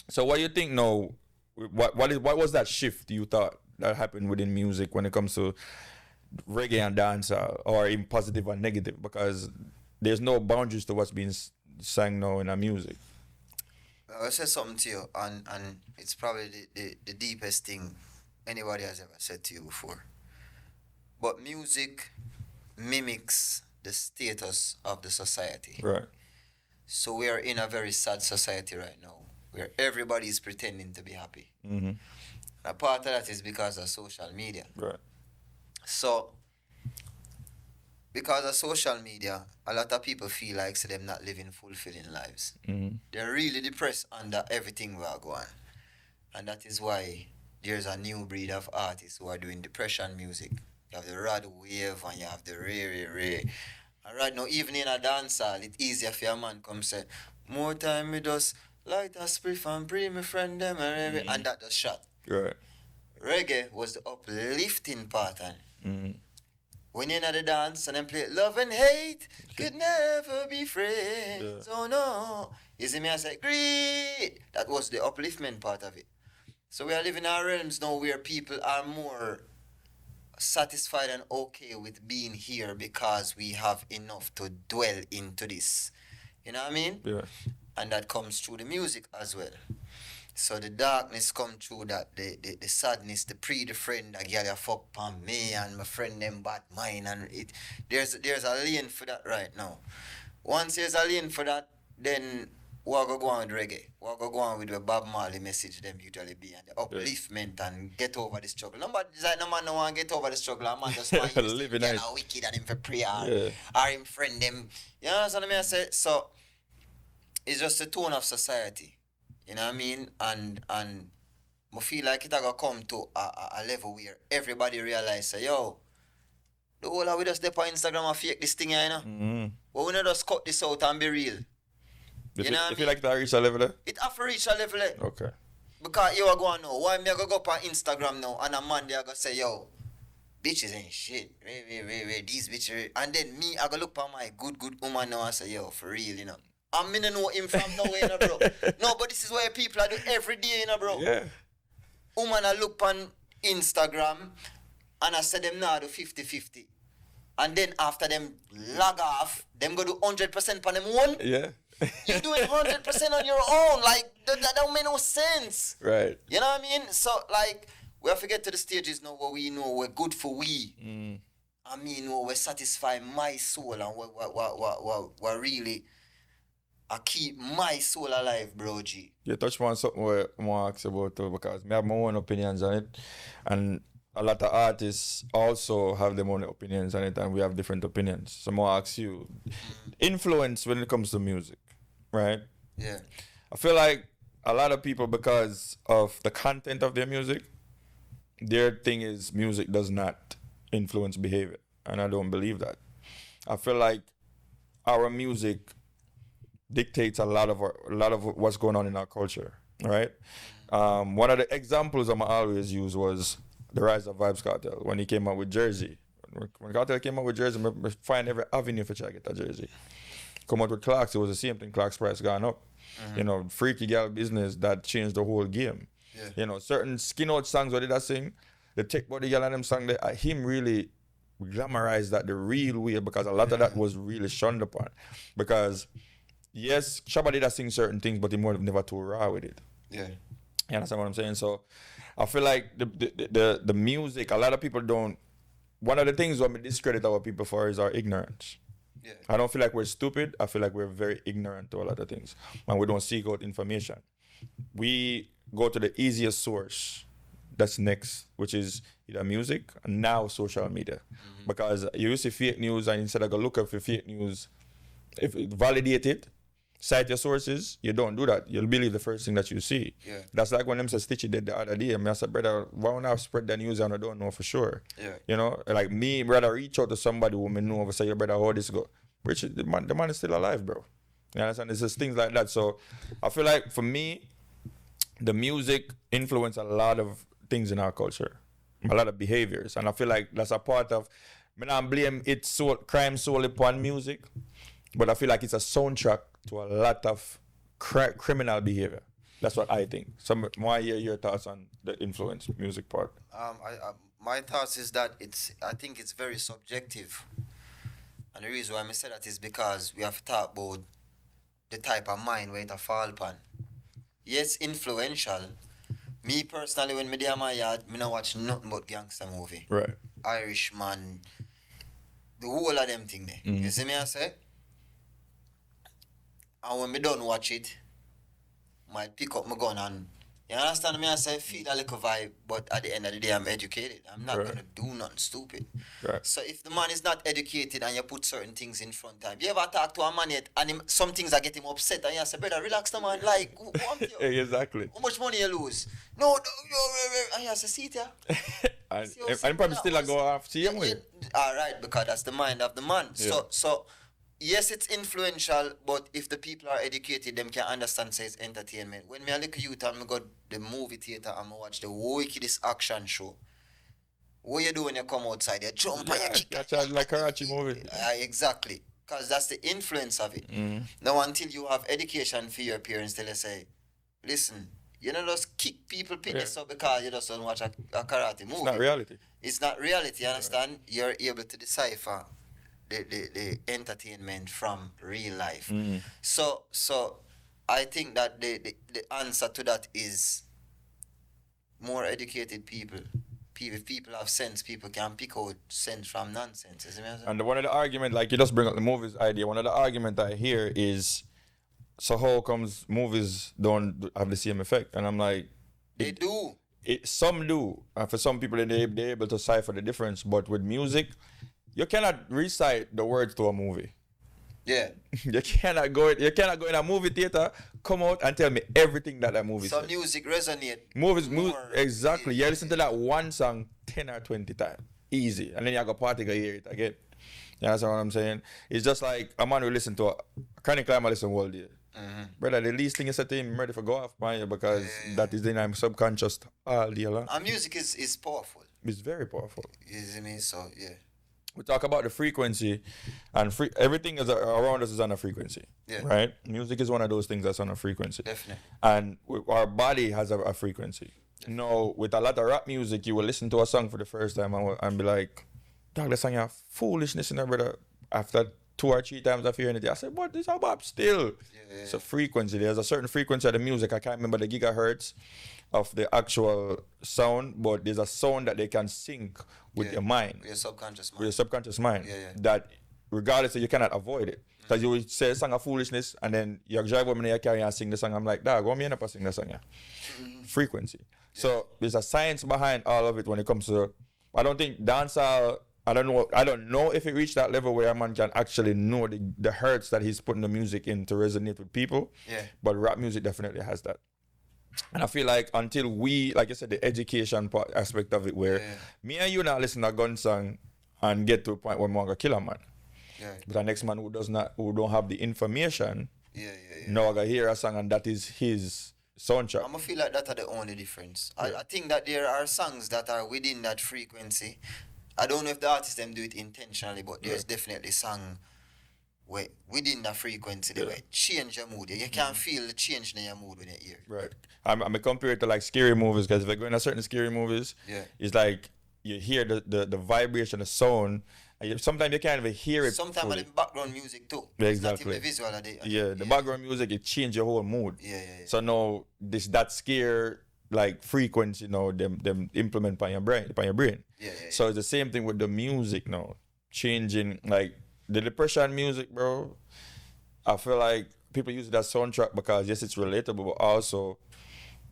So what you think now, what was that shift you thought that happened within music when it comes to reggae and dancehall, or in positive and negative, because there's no boundaries to what's being sang now in our music? I'll say something to you, and it's probably the deepest thing anybody has ever said to you before. But music mimics the status of the society. Right. So we are in a very sad society right now, where everybody is pretending to be happy. Mm-hmm. A part of that is because of social media. Right. So, because of social media, a lot of people feel like them not living fulfilling lives. Mm-hmm. They're really depressed under everything we are going. And that is why there's a new breed of artists who are doing depression music. You have the Rad Wave and you have the Ray. And right now, even in a dancehall, it's easier for a man come say, more time with us, light a spliff and pray my friend them, and that just shot. Right. Reggae was the uplifting pattern. Mm-hmm. When you're in the dance and then play love and hate could never be friends. Oh no. You see me, I say, great. That was the upliftment part of it. So we are living in our realms now where people are more satisfied and okay with being here because we have enough to dwell into this. You know what I mean? Yeah. And that comes through the music as well. So the darkness come through that, the sadness, the friend, the girl you fuck on me and my friend them bad mine, and there's a lane for that right now. Once there's a lane for that, then we're going to go on with reggae. We're going to go on with the Bob Marley message them usually be, and the upliftment and get over the struggle. No man no want to get over the struggle. A man just want to use Living him, nice. Wicked and him for prayer or him friend them. You know what I say? So it's just the tone of society. You know what I mean? And I feel like it's going to come to a level where everybody realize, say, yo, the whole of we just step on Instagram and fake this thing here, you know? Mm-hmm. But we not just cut this out and be real. You know what I feel mean? like that reach a level there? It have to reach a level there. Okay. Because you are going now. Why me I go up on Instagram now and a man there go say, yo, bitches ain't shit. Wait, these bitches. And then me, I go look for my good woman now and say, yo, for real, you know. I mean, I know him from nowhere, you know, bro. No, but this is where people are doing every day, you know, bro. Yeah. Woman, I look on Instagram and I say them now do 50-50. And then after them log off, them go do 100% on them one. Yeah. You doing 100% on your own. Like, that don't make no sense. Right. You know what I mean? So, like, we have to get to the stages now where we know we're good for we. Mm. I mean, where we satisfy my soul and we're really... I keep my soul alive, bro, G. You touched on something where I want to ask about too, because I have my own opinions on it, and a lot of artists also have their own opinions on it, and we have different opinions. So I want to ask you, influence when it comes to music, right? Yeah. I feel like a lot of people, because of the content of their music, their thing is music does not influence behavior, and I don't believe that. I feel like our music dictates a lot of what's going on in our culture, right? One of the examples I'm always use was the rise of Vibes Cartel when he came out with Jersey. When Cartel came out with Jersey, I find every avenue for try to get that Jersey. Come out with Clarks, it was the same thing. Clarks price gone up. You know, freaky girl business that changed the whole game. Yeah. You know, certain skin out songs what did I sing? The Tech Body Girl and them song, him really glamorized that the real way, because a lot of that was really shunned upon. Because yes, Shabba did sing certain things, but he more never too raw with it. Yeah. You understand what I'm saying? So I feel like the music, a lot of people don't. One of the things what we discredit our people for is our ignorance. Yeah. I don't feel like we're stupid. I feel like we're very ignorant to a lot of things, and we don't seek out information. We go to the easiest source that's next, which is either music and now social media. Because you used to see fake news, and instead of go look up for fake news, if it validate it, cite your sources, you don't do that. You'll believe the first thing that you see. Yeah. That's like when them said Stitchy did the other day. I said, brother, why don't I spread the news and I don't know for sure? Yeah. You know, like me, brother, reach out to somebody who may know, say, your brother, how this go? Richard, the man is still alive, bro. You understand? It's just things like that. So I feel like for me, the music influence a lot of things in our culture, a lot of behaviors. And I feel like that's a part of, I don't blame it crime solely upon music, but I feel like it's a soundtrack to a lot of criminal behavior. That's what I think. So why hear your thoughts on the influence music part? My thoughts is that I think it's very subjective. And the reason why I say that is because we have to talk about the type of mind where it fall upon. Yes, influential. Me personally, when me dey in my yard, me not watch nothing but gangster movie. Right. Irishman, the whole of them thing there. You see me I say? And when me don't watch it, might pick up my gun and, you understand me I say, feel a little vibe, but at the end of the day I'm educated. I'm not gonna do nothing stupid. Right. So if the man is not educated and you put certain things in front of him, you ever talk to a man yet and some things that get him upset and you say, brother, relax the man, like, Exactly. how much money you lose? No, and you say, see it here. and probably still go off see him with it. All right, because that's the mind of the man. Yeah. So yes, it's influential, but if the people are educated, them can understand say it's entertainment. When me a little youth and me go the movie theater and me watch the wickedest action show, what you do when you come outside? You jump and you kick. That's like Karachi movie. Exactly. Because that's the influence of it. Now, until you have education for your parents, they'll say, listen, you don't just kick people penis up because you just don't watch a karate movie. It's not reality. It's not reality, you understand? Right. You're able to decipher the entertainment from real life. So I think that the answer to that is more educated people. If people have sense, people can pick out sense from nonsense. And one of the arguments, like you just bring up the movies idea, one of the arguments I hear is, so how comes movies don't have the same effect? And I'm like, they do. Some do. And for some people, they're able to decipher the difference. But with music, you cannot recite the words to a movie. Yeah. You cannot go in a movie theater, come out and tell me everything that movie says. Music resonate. Movies, exactly. You listen to that one song 10 or 20 times. Easy. And then you go party, go hear it again. You understand what I'm saying? It's just like a man who listen to a Chronic Climber listen all day. Brother, the least thing you say to him, I'm ready for go off man, because that is in my subconscious all day long. And music is powerful. It's very powerful. You see me? So, yeah. We talk about the frequency, and everything is around us is on a frequency, right? Music is one of those things that's on a frequency. Definitely. And our body has a frequency. Definitely. No, with a lot of rap music, you will listen to a song for the first time and be like, dog, that song is foolishness, in there, brother. After 2 or 3 times of hearing it, I said, what, this is bop still. It's a frequency. There's a certain frequency of the music. I can't remember the gigahertz of the actual sound, but there's a sound that they can sync with your mind. With your subconscious mind. With your subconscious mind. That regardless, you cannot avoid it. Because you will say a song of foolishness, and then you drive home in your car and sing the song. I'm like, dog, why me end up sing the song? Frequency. So there's a science behind all of it when it comes to, I don't think dancehall, I don't know if it reached that level where a man can actually know the hertz that he's putting the music in to resonate with people. But rap music definitely has that. And I feel like until we, like I said, the education part aspect of it, where me and you now listen to a gun song and get to a point where we want to kill a man. Yeah. But the next man who don't have the information, Yeah. now I hear a song and that is his soundtrack. I'm gonna feel like that's the only difference. I think that there are songs that are within that frequency. I don't know if the artists them do it intentionally, but there's definitely song where within that frequency they will change your mood. You can feel the change in your mood when you hear. Right. I'm compare it to like scary movies, because if I go into certain scary movies, it's like you hear the vibration, the sound, and sometimes you can't even hear it. Sometimes it's background music too. Yeah, It's not exactly. even the visual of the background music, it change your whole mood. So now that scare like frequency, them implement on your brain. So it's the same thing with the music now, changing like the depression music, bro. I feel like people use that soundtrack because yes, it's relatable, but also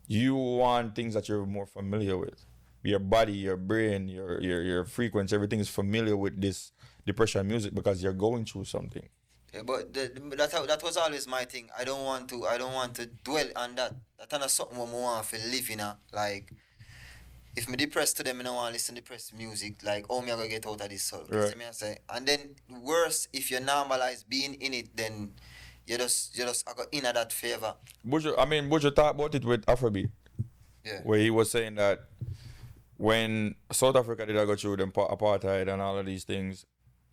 you want things that you're more familiar with. Your body, your brain, your frequency, everything is familiar with this depression music because you're going through something. Yeah, but that was always my thing. I don't want to dwell on that. That's something I want to live in. Like, if me depressed to them, I don't want to listen to depressed music. Like, me I gonna get out of this soul. Right. Me I say, and then worse, if you normalize being in it, then you just I got in that favor. Buju talked about it with Afrobeat. Yeah. Where he was saying that when South Africa did go through the apartheid and all of these things,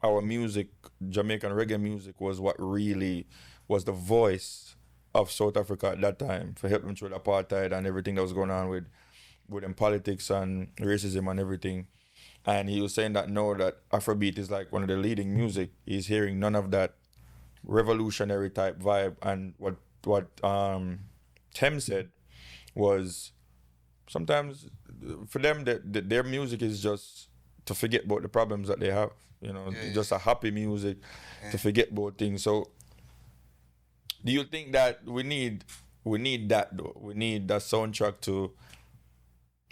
our music, Jamaican reggae music, was what really was the voice of South Africa at that time for helping through the apartheid and everything that was going on with them politics and racism and everything. And he was saying that now that Afrobeat is like one of the leading music, he's hearing none of that revolutionary type vibe. And what Tem said was sometimes for them their music is just to forget about the problems that they have, just a happy music to forget about things. So do you think that we need that though? We need that soundtrack to,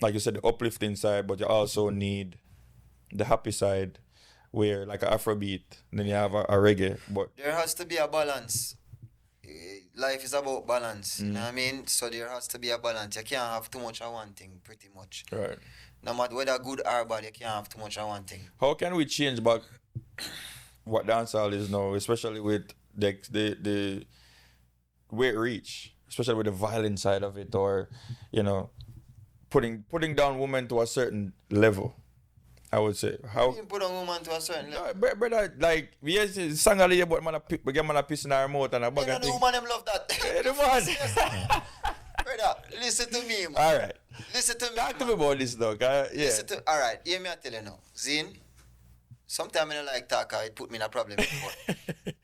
like you said, the uplifting side, but you also need the happy side where like an Afrobeat, then you have a reggae. But there has to be a balance. Life is about balance, you know what I mean? So there has to be a balance. You can't have too much of one thing, pretty much. Right. No matter whether good or bad, you can't have too much of one thing. How can we change back what dancehall is now, especially with the way it reach, especially with the violent side of it, or putting down women to a certain level? I would say. How you put a woman to a certain level? Brother, like, yes, song a little about man a piss in her mouth and a bag of The things. woman them love that. Hey, the man. Brother, listen to me, man. All right. Listen to me. Talk to me about this, dog. Yeah. All right, hear me I tell you now. Zine, sometimes I don't like talk, it put me in a problem. But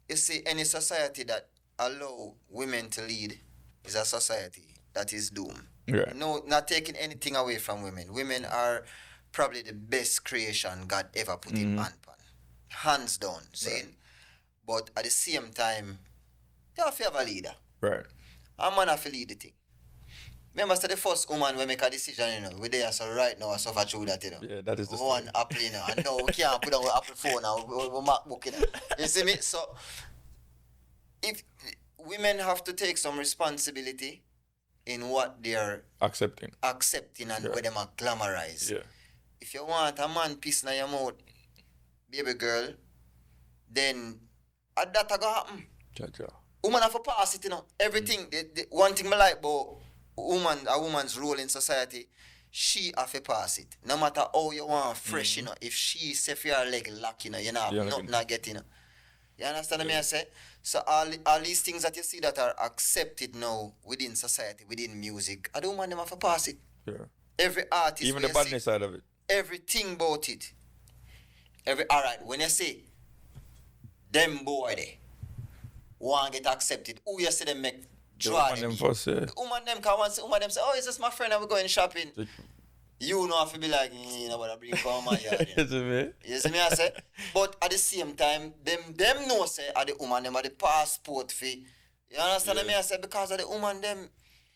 you see, any society that allow women to lead is a society that is doomed. Yeah. No, not taking anything away from women. Women are probably the best creation God ever put in man pan. Hands down, Zine. Right. But at the same time, you have to have a leader. Right. A man have to lead the thing. Remember, so the first woman we make a decision, we there, so right now I suffer through that, Yeah, that is the story. One Apple, and now we can't put on our Apple phone now, we MacBook, You see me? So, if women have to take some responsibility in what they're accepting and what them are glamorize. Yeah. If you want a man piss in your mouth, baby girl, then that gonna happen. Woman have to pass it, Everything, the one thing I like about a woman's role in society, she have to pass it. No matter how you want fresh, if she say for your leg lock, you're not getting it. You understand me I say? So all these things that you see that are accepted now within society, within music, I don't want them have to pass it. Yeah. Every artist, even the badness side of it. Everything about it. Alright, when you say them boy they want to get accepted, who you see them make draw them? The woman them can once woman them say, oh, it's just my friend and we're going shopping. You know have to be like, what I bring from my yard. You see me I say? But at the same time, them know say are the woman them are the passport fee. You understand me I say? Because of the woman them,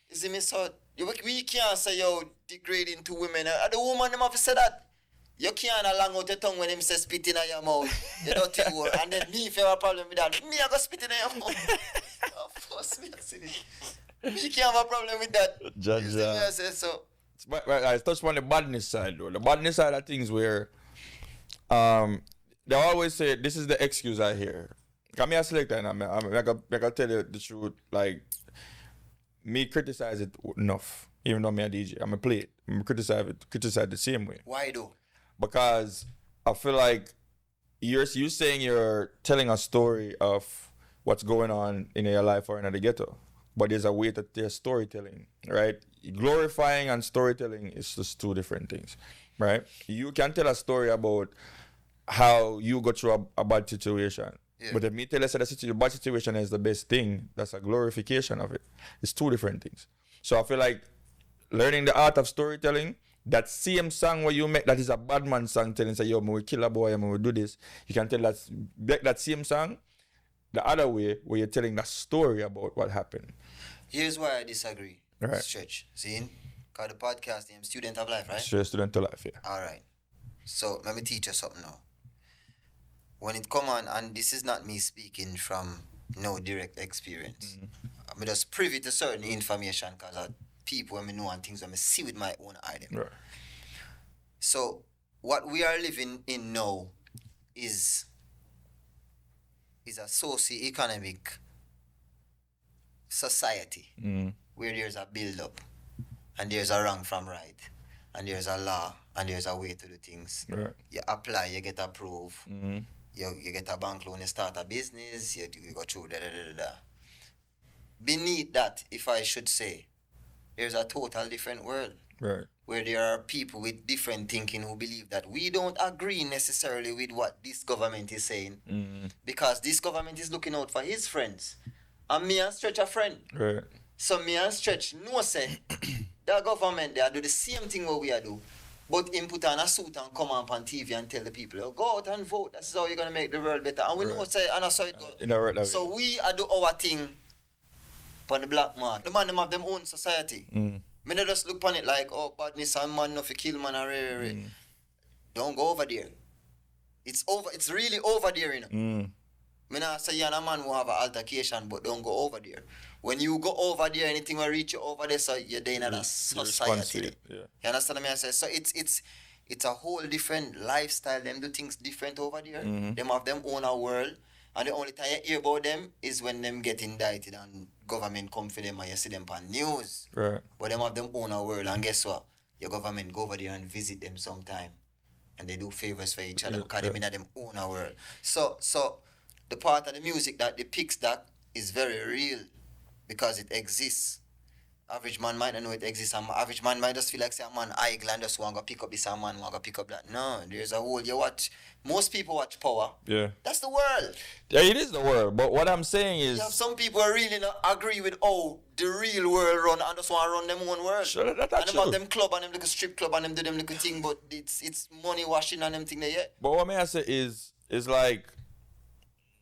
you see me, so we can't say you're degrading to women. The woman them have to say that. You can't along out your tongue when them say spit in your mouth. You don't think word. And then me, if you have a problem with that, me I go spit in your mouth. Of course, me I see this. You can't have a problem with that. Jaja. You see what I say? So, But I touched on the badness side though. The badness side of things where they always say this is the excuse I hear. Come here, selector, and I can tell you the truth. Like me criticize it enough, even though me a DJ, I'm a play it. I'm criticize the same way why though? because I feel like you saying you're telling a story of what's going on in your life or in the ghetto, but there's a way that there's storytelling, right? Glorifying and storytelling is just two different things, right? You can tell a story about how you go through a bad situation. Yeah. But if me tell us that the bad situation is the best thing, that's a glorification of it. It's two different things. So I feel like learning the art of storytelling, that same song where you make that is a bad man song telling say, yo, me will kill a boy and me will do this. You can tell that same song the other way where you're telling that story about what happened. Here's why I disagree. Right. Stretch. See? Because the podcast name Student of Life, right? Straight student to life, yeah. All right. So let me teach you something now. When it come on, and this is not me speaking from no direct experience. I'm just privy to certain information because of people when me know and things when me see with my own eye. Right. So what we are living in now is a socio-economic society where there's a build-up and there's a wrong from right and there's a law and there's a way to do things. Right. You apply, you get approved. You get a bank loan, you start a business, you go through da. Beneath that, if I should say, there's a total different world. Right. Where there are people with different thinking who believe that we don't agree necessarily with what this government is saying. Because this government is looking out for his friends. And me and Stretch a friend. Right. So me and Stretch know say the government they do the same thing what we are do. But him put on a suit and come on TV and tell the people, oh, go out and vote. That's how you're gonna make the world better. And we know say and that's how it goes. So we are do our thing on the black market. The man them have them own society. Me not just look on it like, oh, badness and man no fi kill man and Don't go over there. It's over. It's really over there, you know. Me not say you're a man who have an altercation, but don't go over there. When you go over there, anything will reach you over there, so you're in a society. Yeah. You understand what I say? So it's a whole different lifestyle. Them do things different over there. Them have them own a world. And the only time you hear about them is when them get indicted and government come for them and you see them on news. Right. But them have them own a world. And guess what? Your government go over there and visit them sometime. And they do favors for each other because them in them own a world. So the part of the music that depicts that is very real because it exists. Average man might not know it exists. Average man might just feel like say a man idle and just want to pick up this and man want to pick up that. No, there's a whole, you watch, most people watch Power. Yeah. That's the world. Yeah, it is the world. But what I'm saying is... You have some people who really not agree with how the real world run and just want to run them own world. Sure, that's and true. them have them club and them little strip club and them do them little thing, but it's money washing and them thing there, yeah. But what may I say is like...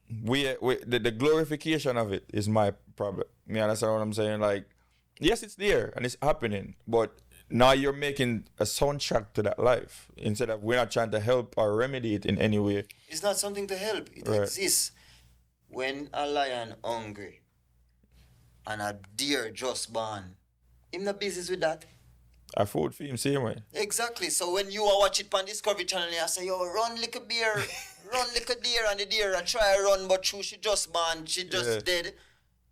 the glorification of it is my problem. You understand what I'm saying? Like, yes, it's there and it's happening, but now you're making a soundtrack to that life instead of we're not trying to help or remedy it in any way. It's not something to help. It exists. When a lion hungry and a deer just born, him not business with that. I food for him same way. Exactly. So when you are watching on Discovery Channel, you say, yo, run like a bear, run like a deer, and the deer and try run, but she just born, she just dead.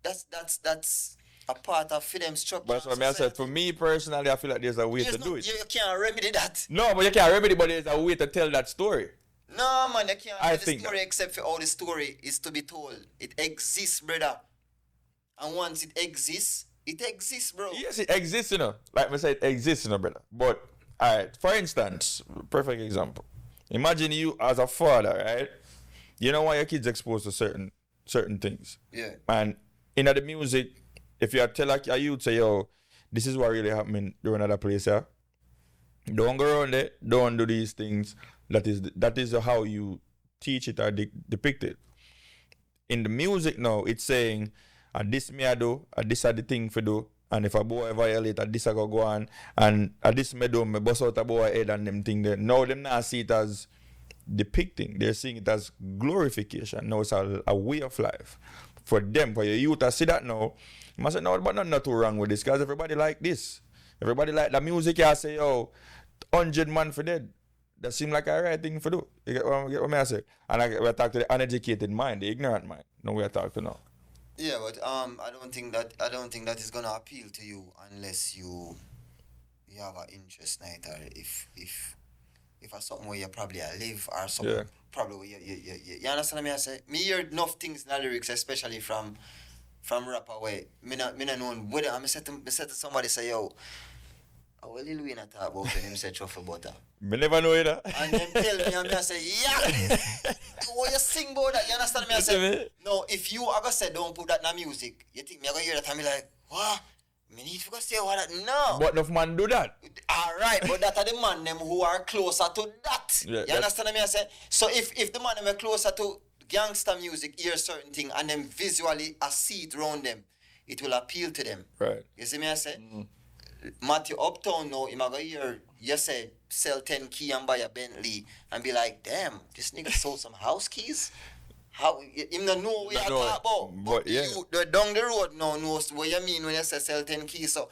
That's a part of freedom structure. But that's what I said. For me personally, I feel like there's a way to do it. You can't remedy that. No, but you can't remedy, but there's a way to tell that story. No, man, you can't tell the story except for how the story is to be told. It exists, brother. And once it exists, bro. Yes, it exists, you know. Like I said, it exists, you know, brother. But, all right, for instance, perfect example. Imagine you as a father, right? You know why your kids exposed to certain things. Yeah. And in the music, if you tell like a youth, say, yo, this is what really happening during another place, yeah? Don't go around there. Don't do these things. That is how you teach it or depict it. In the music now, it's saying, this me I do, this are the thing for do, and if a boy violate, this I go on, and this me do, me bust out a boy head and them thing there. Now them not see it as depicting, they're seeing it as glorification. Now it's a way of life. for them, for your youth to see that now, you must say, no, but nothing too wrong with this, because everybody like this. Everybody like the music, I say, yo, 100 man for dead. That seem like a right thing for do. You get what I say? And we talk to the uneducated mind, the ignorant mind. No, we are talking to now. Yeah, but I don't think that is gonna appeal to you unless you have an interest in it, or if it's something where you probably live, or something probably where you understand what I say? Me hear enough things in the lyrics, especially from rapper way. Me not know whether I said to somebody say, yo, how will Lil Wayne talk about when him say truffle butter? Me never know either. And them tell me, and I say, yeah. What you sing about that? You understand me? I say, no, if you ever say don't put that in the music, you think me I gonna hear that and be like, what? Me need to go say what that? No. But enough man do that. Alright, but that are the man them who are closer to that. Yeah, you understand me? I say? So if the man them are closer to gangster music, hear certain thing, and then visually see it around them, it will appeal to them. Right. You see me? I say? Matthew Uptown now, him a go hear you say sell 10 key and buy a Bentley and be like, damn, this nigga sold some house keys? How him not know what you talk about. But yeah. you down the road now knows what you mean when you say sell 10 keys. So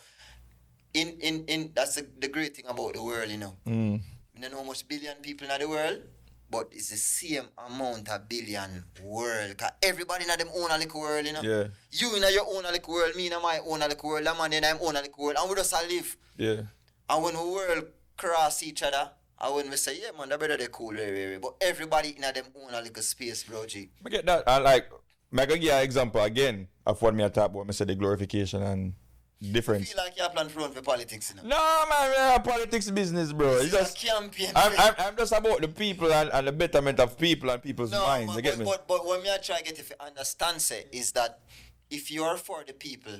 in that's the great thing about the world, you know. You don't know how much billion people in the world, but it's the same amount of billion world. Cause everybody in them own a little world, you know. Yeah. You in your own a little world, me in my own a little world, that man in them own a little world, and we just a live. Yeah. And when the world cross each other, and when we say, yeah man, that better they cool, but everybody in them own a little space, bro, G. I get that. And like, I'm going to give you an example again of what me I talk about. I said the glorification and difference. You feel like you're planning to run for politics, you know? No, man, politics business, bro. It's just campaign. I'm just about the people and the betterment of people and people's minds. Man, You get me? But what me I try to get if you understand, say, is that if you are for the people,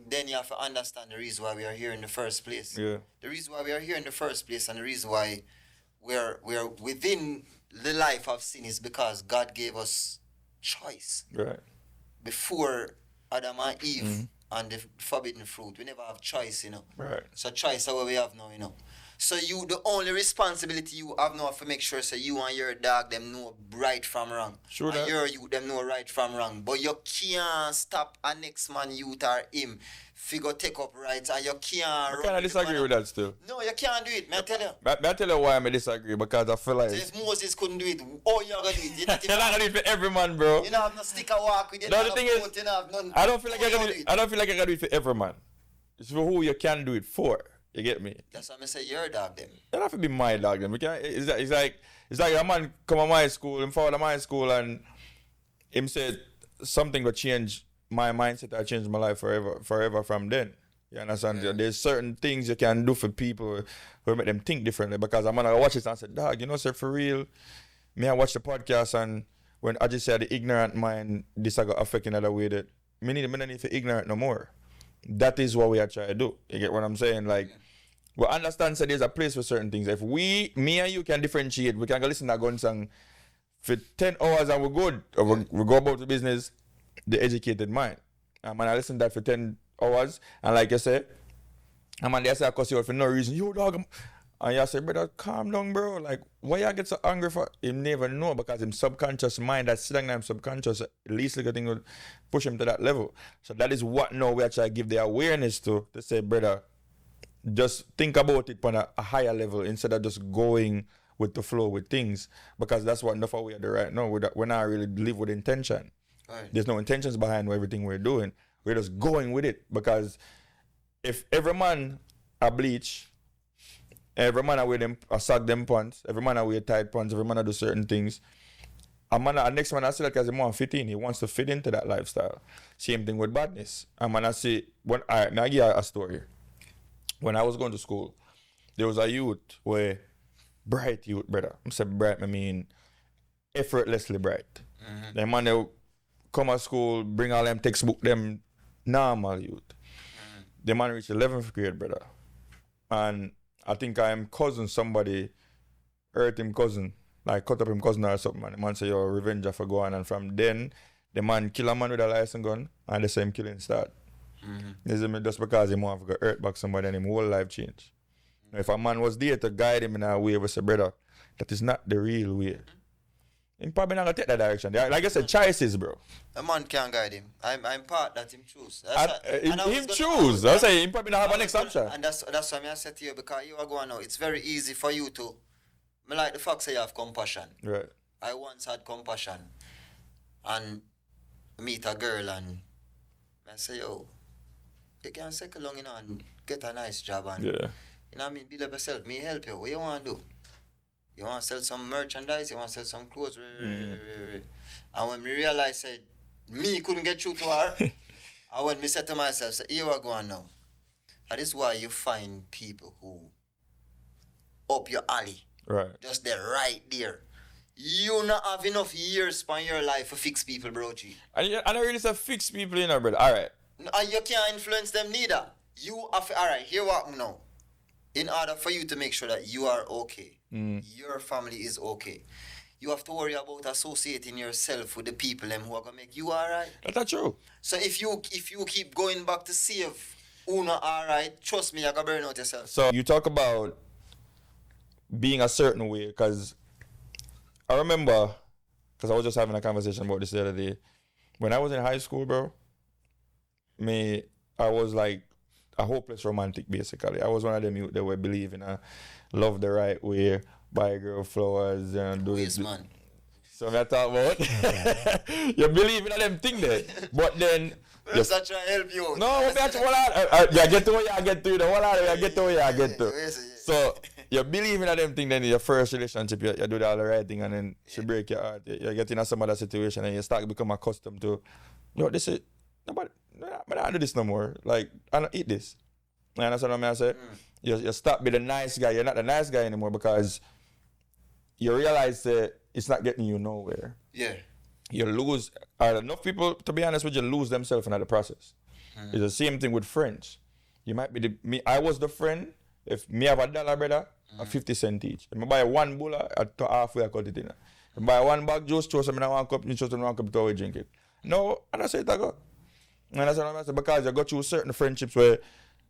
then you have to understand the reason why we are here in the first place. Yeah. The reason why we are here in the first place and the reason why we're within the life of sin is because God gave us choice. Right. Before Adam and Eve and the forbidden fruit, we never have choice, you know. Right. So choice is what we have now, you know. So you, the only responsibility you have now to make sure so you and your dog them know right from wrong. Sure and that. your youth them know right from wrong. But you can't stop a next man youth or him figure take up rights, and you can't I kind of disagree with that still. No, you can't do it, man. I tell you. May I tell you why I disagree? Because I feel like... So if Moses couldn't do it, oh, you're going to do it. You're not going to do it for every man, bro. You don't have no sticker walk with you. No, the thing is, I don't feel like I don't feel like I can do it for every man. It's for who you can do it for. You get me? That's why I say your dog them. It don't have to be my dog then. It's like a man come to my school, him follow my school, and him said something will change my mindset. I changed my life forever from then. You understand? Yeah. There's certain things you can do for people who make them think differently. Because I'm gonna watch it and say, dog, you know, sir, for real. Me, I watch the podcast, and when Ajji said the ignorant mind, this I got affect in another way that me need to be ignorant no more. That is what we are trying to do. You get what I'm saying? Like, we understand that there's a place for certain things. If me and you can differentiate, we can go listen to a gun song for 10 hours and we're good. Or we go about the business, the educated mind. And I listen to that for 10 hours, and like you say, and they say I cuss you out for no reason. You dog. And you say, brother, calm down, bro. Like, why you get so angry for? Him never know, because him subconscious mind, that sitting in him subconscious, at least little thing will push him to that level. So that is what now we actually give the awareness to say, brother, just think about it on a higher level instead of just going with the flow with things, because that's what enough we are doing right now. We're not really live with intention. Right. There's no intentions behind everything we're doing. We're just going with it, because if every man a bleach, every man a wear them, a sock them pants, every man a wear tight pants, every man a do certain things, a next man I see that because he want to fit in, he wants to fit into that lifestyle. Same thing with badness. And man I see, now I give you a story. When I was going to school, there was a youth bright youth, brother. I'm saying bright, I mean effortlessly bright. Mm-hmm. The man they come to school, bring all them textbook, them normal youth. Mm-hmm. The man reached 11th grade, brother. And I think somebody hurt him cousin, like cut up him cousin or something, and the man say, yo, revenge for go on. And from then, the man kill a man with a license gun, and the same killing start. Mm-hmm. Just because he want to hurt back somebody and his whole life change. Now, if a man was there to guide him in a way, we say, brother, that is not the real way. He probably not gonna take that direction. Like I said, choices, bro. A man can't guide him. I'm part that him choose. Him choose. I say he probably not have a next option. And that's why I said to you, because you are going now. It's very easy for you to. Me like the fact say you have compassion. Right. I once had compassion, and meet a girl and I say, yo, you can cycle along, and get a nice job and Yeah. you know what I mean, build up yourself. Me help you. What you want to do? You want to sell some merchandise? You want to sell some clothes? And when me realize that me couldn't get through to her, and when me said to myself, say, here I go on now. And this is why you find people who up your alley. Right. Just there, right there. You not have enough years in your life to fix people, bro, G. And I don't really say fix people, you know, brother. All right. And you can't influence them neither. You have, all right, here what now. In order for you to make sure that you are okay, your family is okay, you have to worry about associating yourself with the people them who are gonna make you all right. That's true. So if you keep going back to save Uno all right, trust me, you're gonna burn out yourself. So you talk about being a certain way, because I remember, because I was just having a conversation about this the other day. When I was in high school, bro, I was like a hopeless romantic, basically. I was one of them youth that were believing I love the right way, buy a girl flowers, and do this. Man. So I talk about you believe in them thing there, but then I'm trying to help you. no, that's what I get to where I get to. I get to where I get to. So you believe in them thing, then in your first relationship, you do all the right thing, and then she break your heart. You get in some other situation, and you start to become accustomed to, this is nobody. But I don't do this no more. Like, I don't eat this. You understand what I say? You stop being the nice guy. You're not the nice guy anymore because you realize that it's not getting you nowhere. Yeah. You lose. Enough people, to be honest with you, lose themselves in the process. It's the same thing with friends. You might be I was the friend. If me have $1, brother, a 50 cents each. If I buy one bowl, I halfway I cut it in. If I buy one bag juice, choose them in one cup, you choose them in one cup to drink it. No, and that's it I go. And that's what I'm saying, because you go through certain friendships where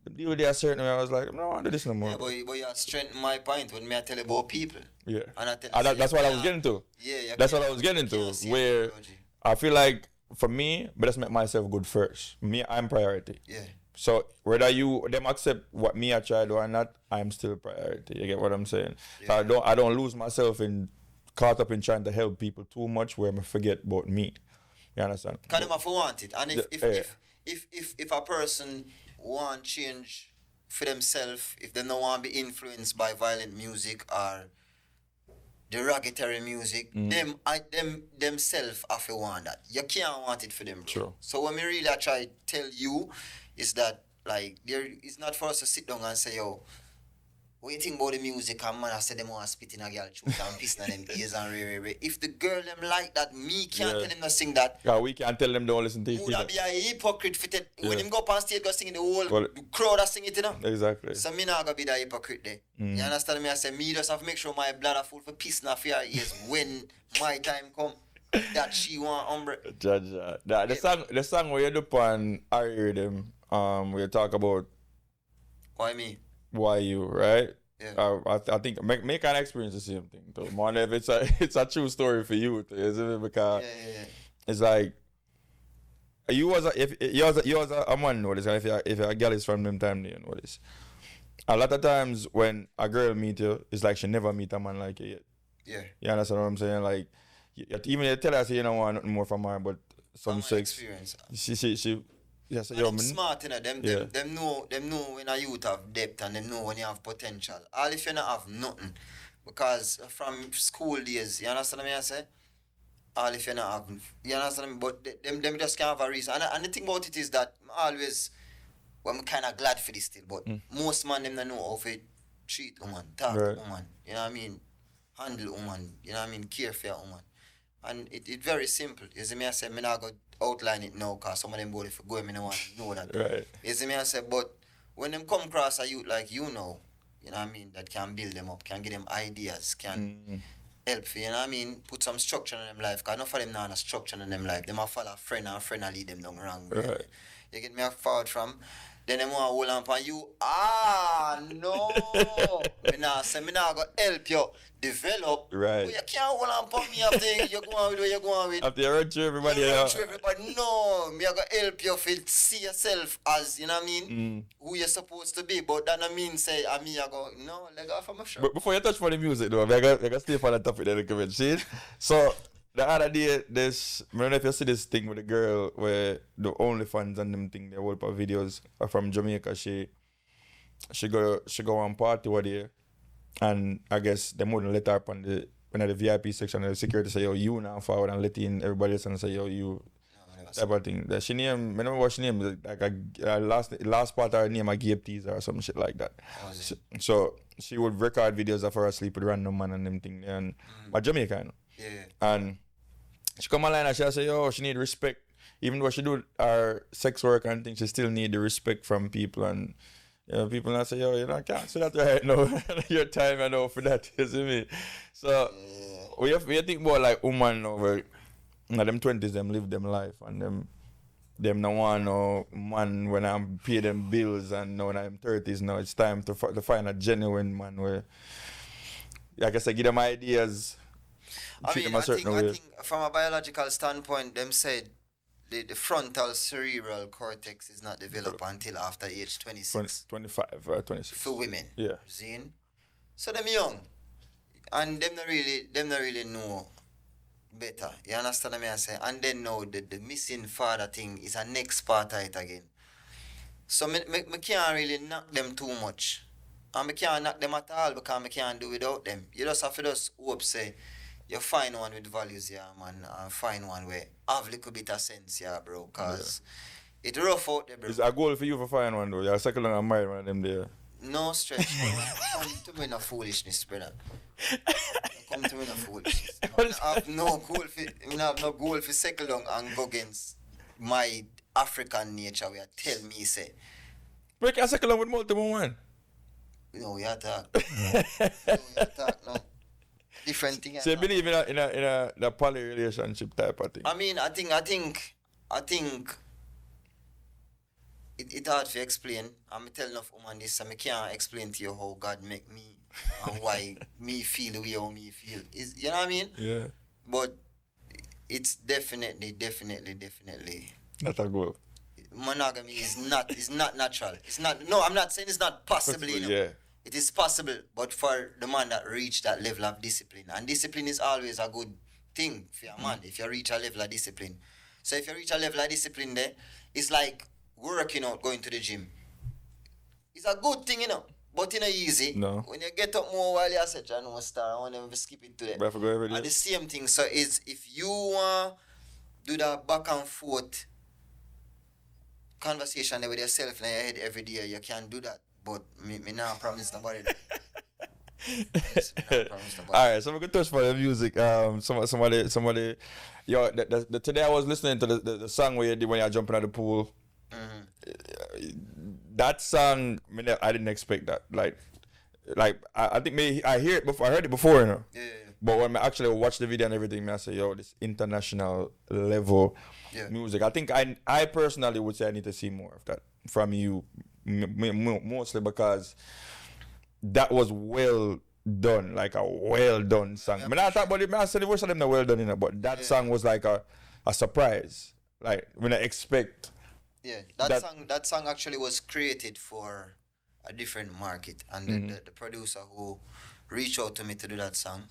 the deal with you a certain way, I was like, I don't want to do this no more. Yeah, but you strengthen my point when I tell you about people. Yeah. And I tell that's what I was getting to. Yeah, that's what I was getting to. Where I feel like, for me, but let's make myself good first. Me, I'm priority. Yeah. So whether them accept what me I try to or not, I'm still priority. You get what I'm saying? Yeah. So I don't lose myself in caught up in trying to help people too much where I forget about me. You understand? Kind of want it. And if a person want change for themselves, if they don't want to be influenced by violent music or derogatory music, themselves have to want that. You can't want it for them, bro. True. So what me really try to tell you is that, like, it's not for us to sit down and say, yo, what you think about the music and man I say them want to spit in a girl truth and piss in them ears and re. If the girl them like that, me can't tell them to sing that. Yeah, we can't tell them don't listen to it. Would be a hypocrite for it. When him go up on stage go sing the whole crowd that sing it, you know? Exactly. So me not gonna be that hypocrite there. You understand me? I say me just have to make sure my bladder full for piss in her ears when my time come. That she want umbre. Judge the song where you do on I hear them, we talk about Why me? why you, right? Yeah. I think make an experience the same thing though. More if it's a true story for you, isn't it? Because it's like you was a man know this, and if a girl is from them time, you know this. A lot of times when a girl meet you, it's like she never meet a man like you yet. Yeah. You understand what I'm saying? Like even you tell her say you don't want nothing more from her, but some sex. Experience. She yeah, so them smart, you know. Them know when a youth have depth and them know when you have potential. All if you not have nothing. Because from school days, you understand what I say? All if you not have, you understand me? But them just can't have a reason. And the thing about it is that always, well, I'm kind of glad for this still, but most man them don't know how to treat woman, talk to woman, you know what I mean? Handle woman, you know what I mean? Care for a woman. And it very simple. You see me, I say, me not go outline it now because some of them body for go, me no want to know that. Right. You see me, I say, but when them come across a youth like you know what I mean, that can build them up, can give them ideas, can help, you know what I mean, put some structure in them life, because enough of them not have a structure in them life. Them a follow a friend and a friend a lead them down wrong. Right. You get me a forward from, then them want to hold on for you. No. Me nah go help you develop. Right. But you can't hold on for me after you go on with what you're going with. After you run through everybody, No, me I go help you feel see yourself as, you know what I mean? Who you're supposed to be. But that don't mean say, I go, no, leg off of my show. But before you touch for the music though, I got stay for the topic that I recommend. See? So the other day, I don't know if you see this thing with the girl where the OnlyFans and them thing, they hold up videos are from Jamaica. She go on party over there, and I guess they wouldn't let her up on the VIP section. And the security say, yo, you now forward, and let in everybody else and say, yo, you. Type of thing. She name, I remember what she name, like a last part of her name, a Gabe teaser or some shit like that. So she would record videos of her asleep with random man and them thing. And but Jamaica, you know. Yeah. And she come online and she say, yo, she need respect. Even though she do her sex work and things, she still need the respect from people. And you know, people not say, yo, you know, I can't say that right now. Your time I know for that, you see me? So we think about like woman over them 20s, them live them life, and them no want no man when I'm pay them bills, and now when I'm 30s now it's time to find a genuine man where, like I said, give them ideas. I think from a biological standpoint, them said the frontal cerebral cortex is not developed until after age 26. 25 or 26. For women. Yeah. Zine. So them young. And them not really know better. You understand what I say? And then now the missing father thing is a next part of it again. So me can't really knock them too much. And me can't knock them at all because me can't do without them. You just have to just hope say you find one with values, yeah, man, and find one where have a little bit of sense, yeah, bro, because it rough out there, bro. It's a goal for you for find one, though. You're second long and married one of them there. No stretch, bro. Come to me in a foolishness, brother. Come to me in a foolishness. I have no goal for second long and go against my African nature where tell me, say. Break a second long with multiple one. No, we talk. No. Different thing. So you believe in a poly relationship type of thing? I mean, I think it hard to explain. I'm telling enough woman this, and I can't explain to you how God make me and why me feel the way how me feel. You know what I mean? Yeah. But it's definitely not a goal. Monogamy is not natural. It's not. No, I'm not saying it's not possible. You know? Yeah. It is possible, but for the man that reach that level of discipline, and discipline is always a good thing for a man if you reach a level of discipline. So if you reach a level of discipline there, it's like working out, going to the gym. It's a good thing, you know, but it's not easy. No. When you get up more while you say, I know star, I want to skip it today. But I forgot every day. And the same thing, so is if you want do that back and forth conversation with yourself in your head every day, you can do that. But me now promise nobody that. Alright, so we're gonna touch for the music. Somebody, yo, today I was listening to the song where you did when you're jumping out the pool. That song, I didn't expect that. Like I think I heard it before, you know. Yeah. But when I actually watch the video and everything, I say, yo, this international level music. I think I personally would say I need to see more of that from you. Mostly because that was well done, like a well done song. I mean, I thought about it, I said the worst of them are well done, you know, but that song was like a surprise. Like when I expect. Yeah, that song actually was created for a different market, and the producer who reached out to me to do that song,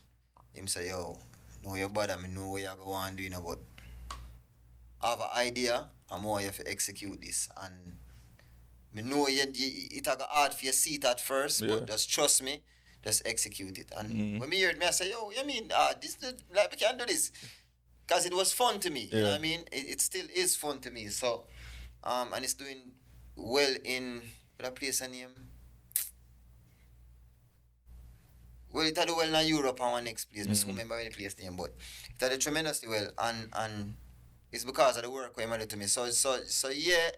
him say, yo, know your bother, I know what you're going to do, you know, but I have an idea, and more you have to execute this, and I know it got hard for you see it at first, but just trust me, just execute it. And when me heard me, I say, yo, you mean, like we can't do this? Because it was fun to me, you know what I mean? It still is fun to me, so, and it's doing well in, what place and name? Well, it had well in Europe and one next place, I don't remember any place name, but it had tremendously well, and it's because of the work we made to me, so yeah,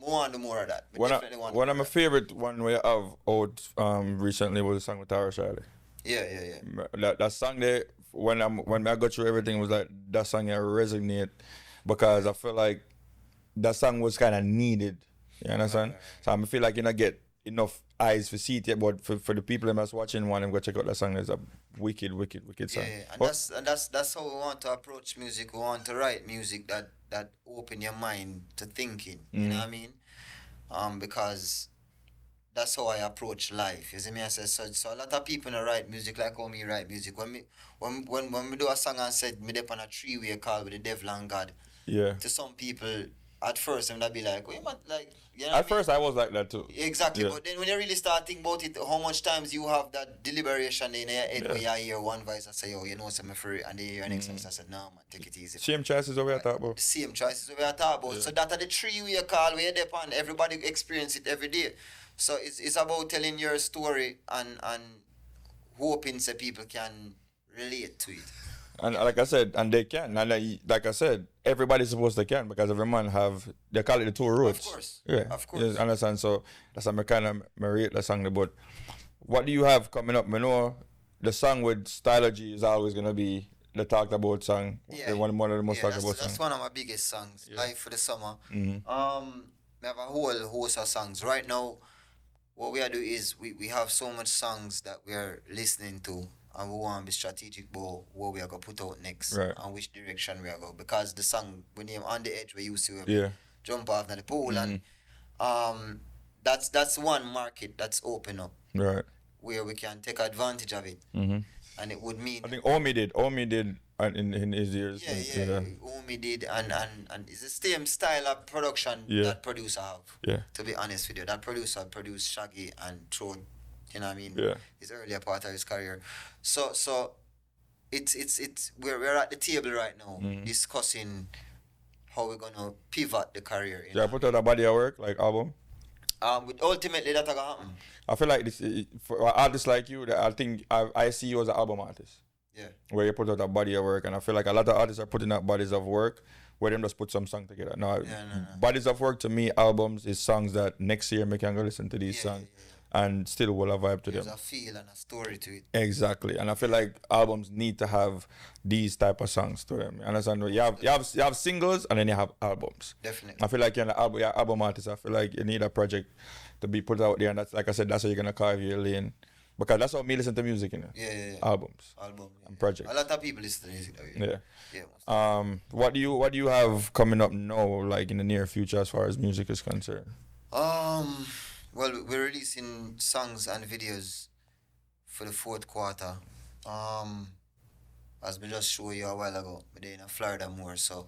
I want to do more of that. One of my favorite one we have out recently was the song with Tara Shirley. Yeah. That song there, when I got through everything, was like that song resonate because I feel like that song was kind of needed You understand? So I feel like you not get enough eyes to see it yet, but for the people that's watching one and go check out that song, it's a wicked song. Yeah, and that's how we want to approach music. We want to write music that open your mind to thinking. You know what I mean? Because that's how I approach life. You see me? I say so a lot of people don't write music like how me write music. When we do a song and said me dep on a 3-way call with the devil and God. Yeah. To some people, at first, they'll be like, "Oh, you might like." You know At first, I was like that too. Exactly, Yeah. but then when you really start thinking about it, how much times you have that deliberation in your head where you hear one voice and say, "Oh, you know something for it," and then you hear next voice and say, "No, man, take it easy." Same choices over I talk about. The same choices we are talking about. So that are the 3-way call where you're upon. Everybody experience it every day. So it's about telling your story and hoping that people can relate to it. And like I said, and they can. And like I said, everybody's supposed to can because every man they call it the two roots. Of course. Yeah. Of course. You understand? So that's how I kind of rate the song. But what do you have coming up? I know the song with Stylogy is always going to be the talked about song. Yeah. One of the most talked about That's songs. one of my biggest songs. Yeah. Life for the summer. Mm-hmm. We have a whole host of songs. Right now, what we are doing is we have so much songs that we are listening to, and we want to be strategic about what we are going to put out next, Right. and which direction we are going. Because the song, we name On the Edge, where you see where Yeah. we jump off in the pool, and that's one market that's open up Right. where we can take advantage of it, Mm-hmm. and it would mean I think Omi did in his years. yeah. Omi did, and it's the same style of production that producer have. Yeah. To be honest with you, that producer produced Shaggy and Throne. You know what I mean? Yeah. His earlier part of his career. So it's we're at the table right now discussing how we're gonna pivot the career. You Yeah, I know? put out a body of work, like album. With ultimately that's gonna happen. I feel like this for artists like you, that I think I see you as an album artist. Yeah. Where you put out a body of work, and I feel like a lot of artists are putting out bodies of work where them just put some song together. Now, No. bodies of work to me, albums is songs that next year me can go listen to these songs and still will have vibe to There's them. a feel and a story to it. Exactly, and I feel like albums need to have these type of songs to them. You understand? You have singles and then you have albums. Definitely. I feel like you're an album artist. I feel like you need a project to be put out there, and that's like I said, that's how you're gonna carve your lane. Because that's how me listen to music, you know. Yeah. Albums Album. and projects. A lot of people listen to music though. Yeah. Yeah. What do you have coming up now, like in the near future, as far as music is concerned? Well, we're releasing songs and videos for the fourth quarter. As we just showed you a while ago, we're in Florida more, so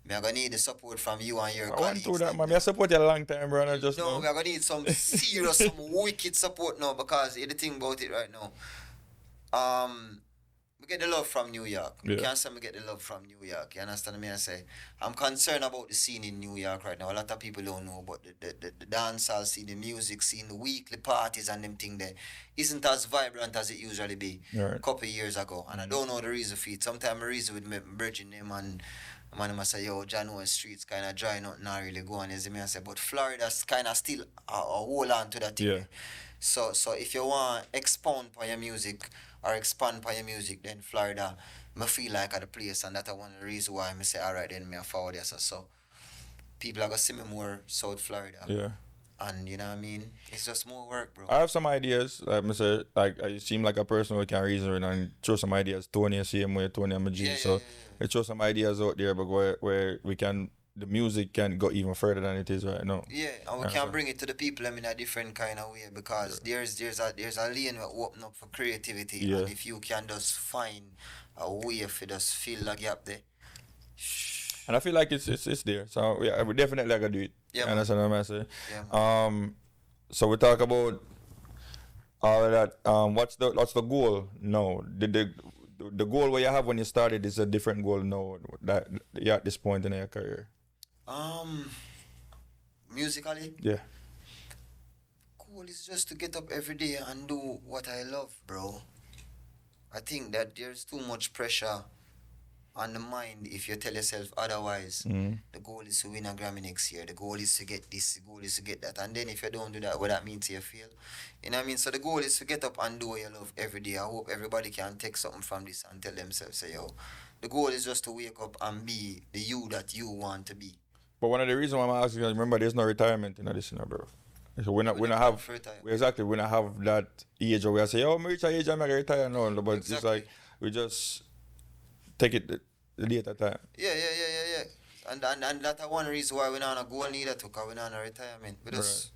we are gonna need the support from you and your I colleagues. went through that, man. I support you a long time, bro. I just No, know. we are gonna need some serious, some wicked support now, because here's the thing about it right now. We get the love from New York. We can't say we get the love from New York. You understand me? I say I'm concerned about the scene in New York right now. A lot of people don't know about the dancehall scene, the music scene, the weekly parties and them thing there isn't as vibrant as it usually be a couple of years ago. And I don't know the reason for it. Sometimes I reason with me bridging them and man must say, yo, John Owen Street's kind of dry, not really going. You see me? I say, but Florida's kind of still a hold on to that thing. Yeah. So if you want to expound on your music or expand on your music, then Florida, I feel like at the place, and that's one of the reasons why I say, all right, then I forward this. So people are going to see me more South Florida. Yeah. And you know what I mean? It's just more work, bro. I have some ideas. Like I said, like you seem like a person who can reason and throw some ideas. Tony, same way, Tony, I'm a G. So I throw some ideas out there, but where we can, the music can go even further than it is right now. Yeah, and we can bring it to the people in a different kind of way, because there's a lane that open up for creativity, and if you can just find a way for just fill the gap there. And I feel like it's there. So yeah, we definitely gonna do it. Yeah, and that's what I'm saying. Yeah, so we talk about all of that. What's the goal now? The goal where you have when you started is a different goal now that you're at this point in your career. Musically? Yeah. Goal is just to get up every day and do what I love, bro. I think that there's too much pressure on the mind if you tell yourself otherwise. The goal is to win a Grammy next year. The goal is to get this. The goal is to get that. And then if you don't do that, what that means to you feel? You know what I mean? So the goal is to get up and do what you love every day. I hope everybody can take something from this and tell themselves, say, yo, the goal is just to wake up and be the you that you want to be. But one of the reasons why I'm asking is remember there's no retirement in this, bro. So we're not have exactly we not have that age where we say, oh, I'm reach a age I'm gonna retire now. But exactly. It's like we just take it the day at a time. Yeah. And that's one reason why we're not on a goal neither to because we're not on a retirement. We just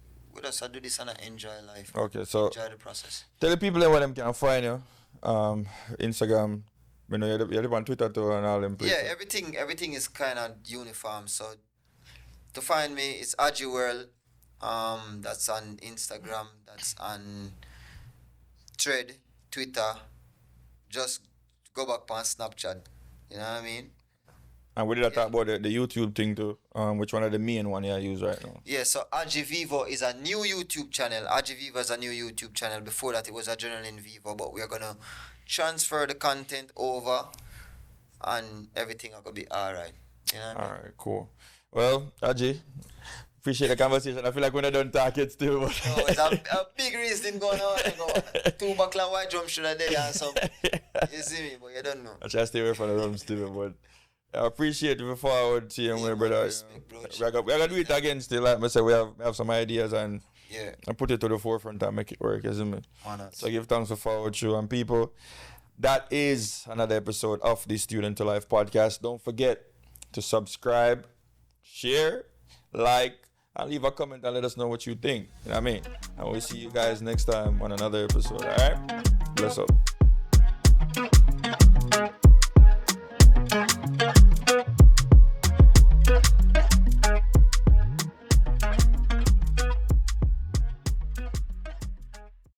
do this and enjoy life. Okay, so enjoy the process. Tell the people where them can find you. Instagram. You know you're on Twitter too and all them places. Yeah, everything is kind of uniform. So to find me, it's Ajji World. That's on Instagram. That's on Thread, Twitter. Just go back on Snapchat. You know what I mean? And we did talk about the YouTube thing too. Which one of the main one you use right now? Yeah, so Ajji Vivo is a new YouTube channel. Ajji Vivo is a new YouTube channel. Before that, it was Adrenaline Vivo, but we are gonna transfer the content over, and everything are gonna be all right. You know what I mean? All right, cool. Well, Ajji, appreciate the conversation. I feel like we're not done talking still. No, it's a big reason going on. You know, 2 buckler white drum should have there and some. You see me, but you don't know. I try to stay away from the drums still, but I appreciate you forward to you, my brother. Respect, bro. We're gonna do it again still. Like I said, we have some ideas and put it to the forefront and make it work, isn't it? So give thanks for forward to you and people. That is another episode of the Student to Life podcast. Don't forget to subscribe, share, like, and leave a comment and let us know what you think. You know what I mean? And we'll see you guys next time on another episode. All right? Bless up.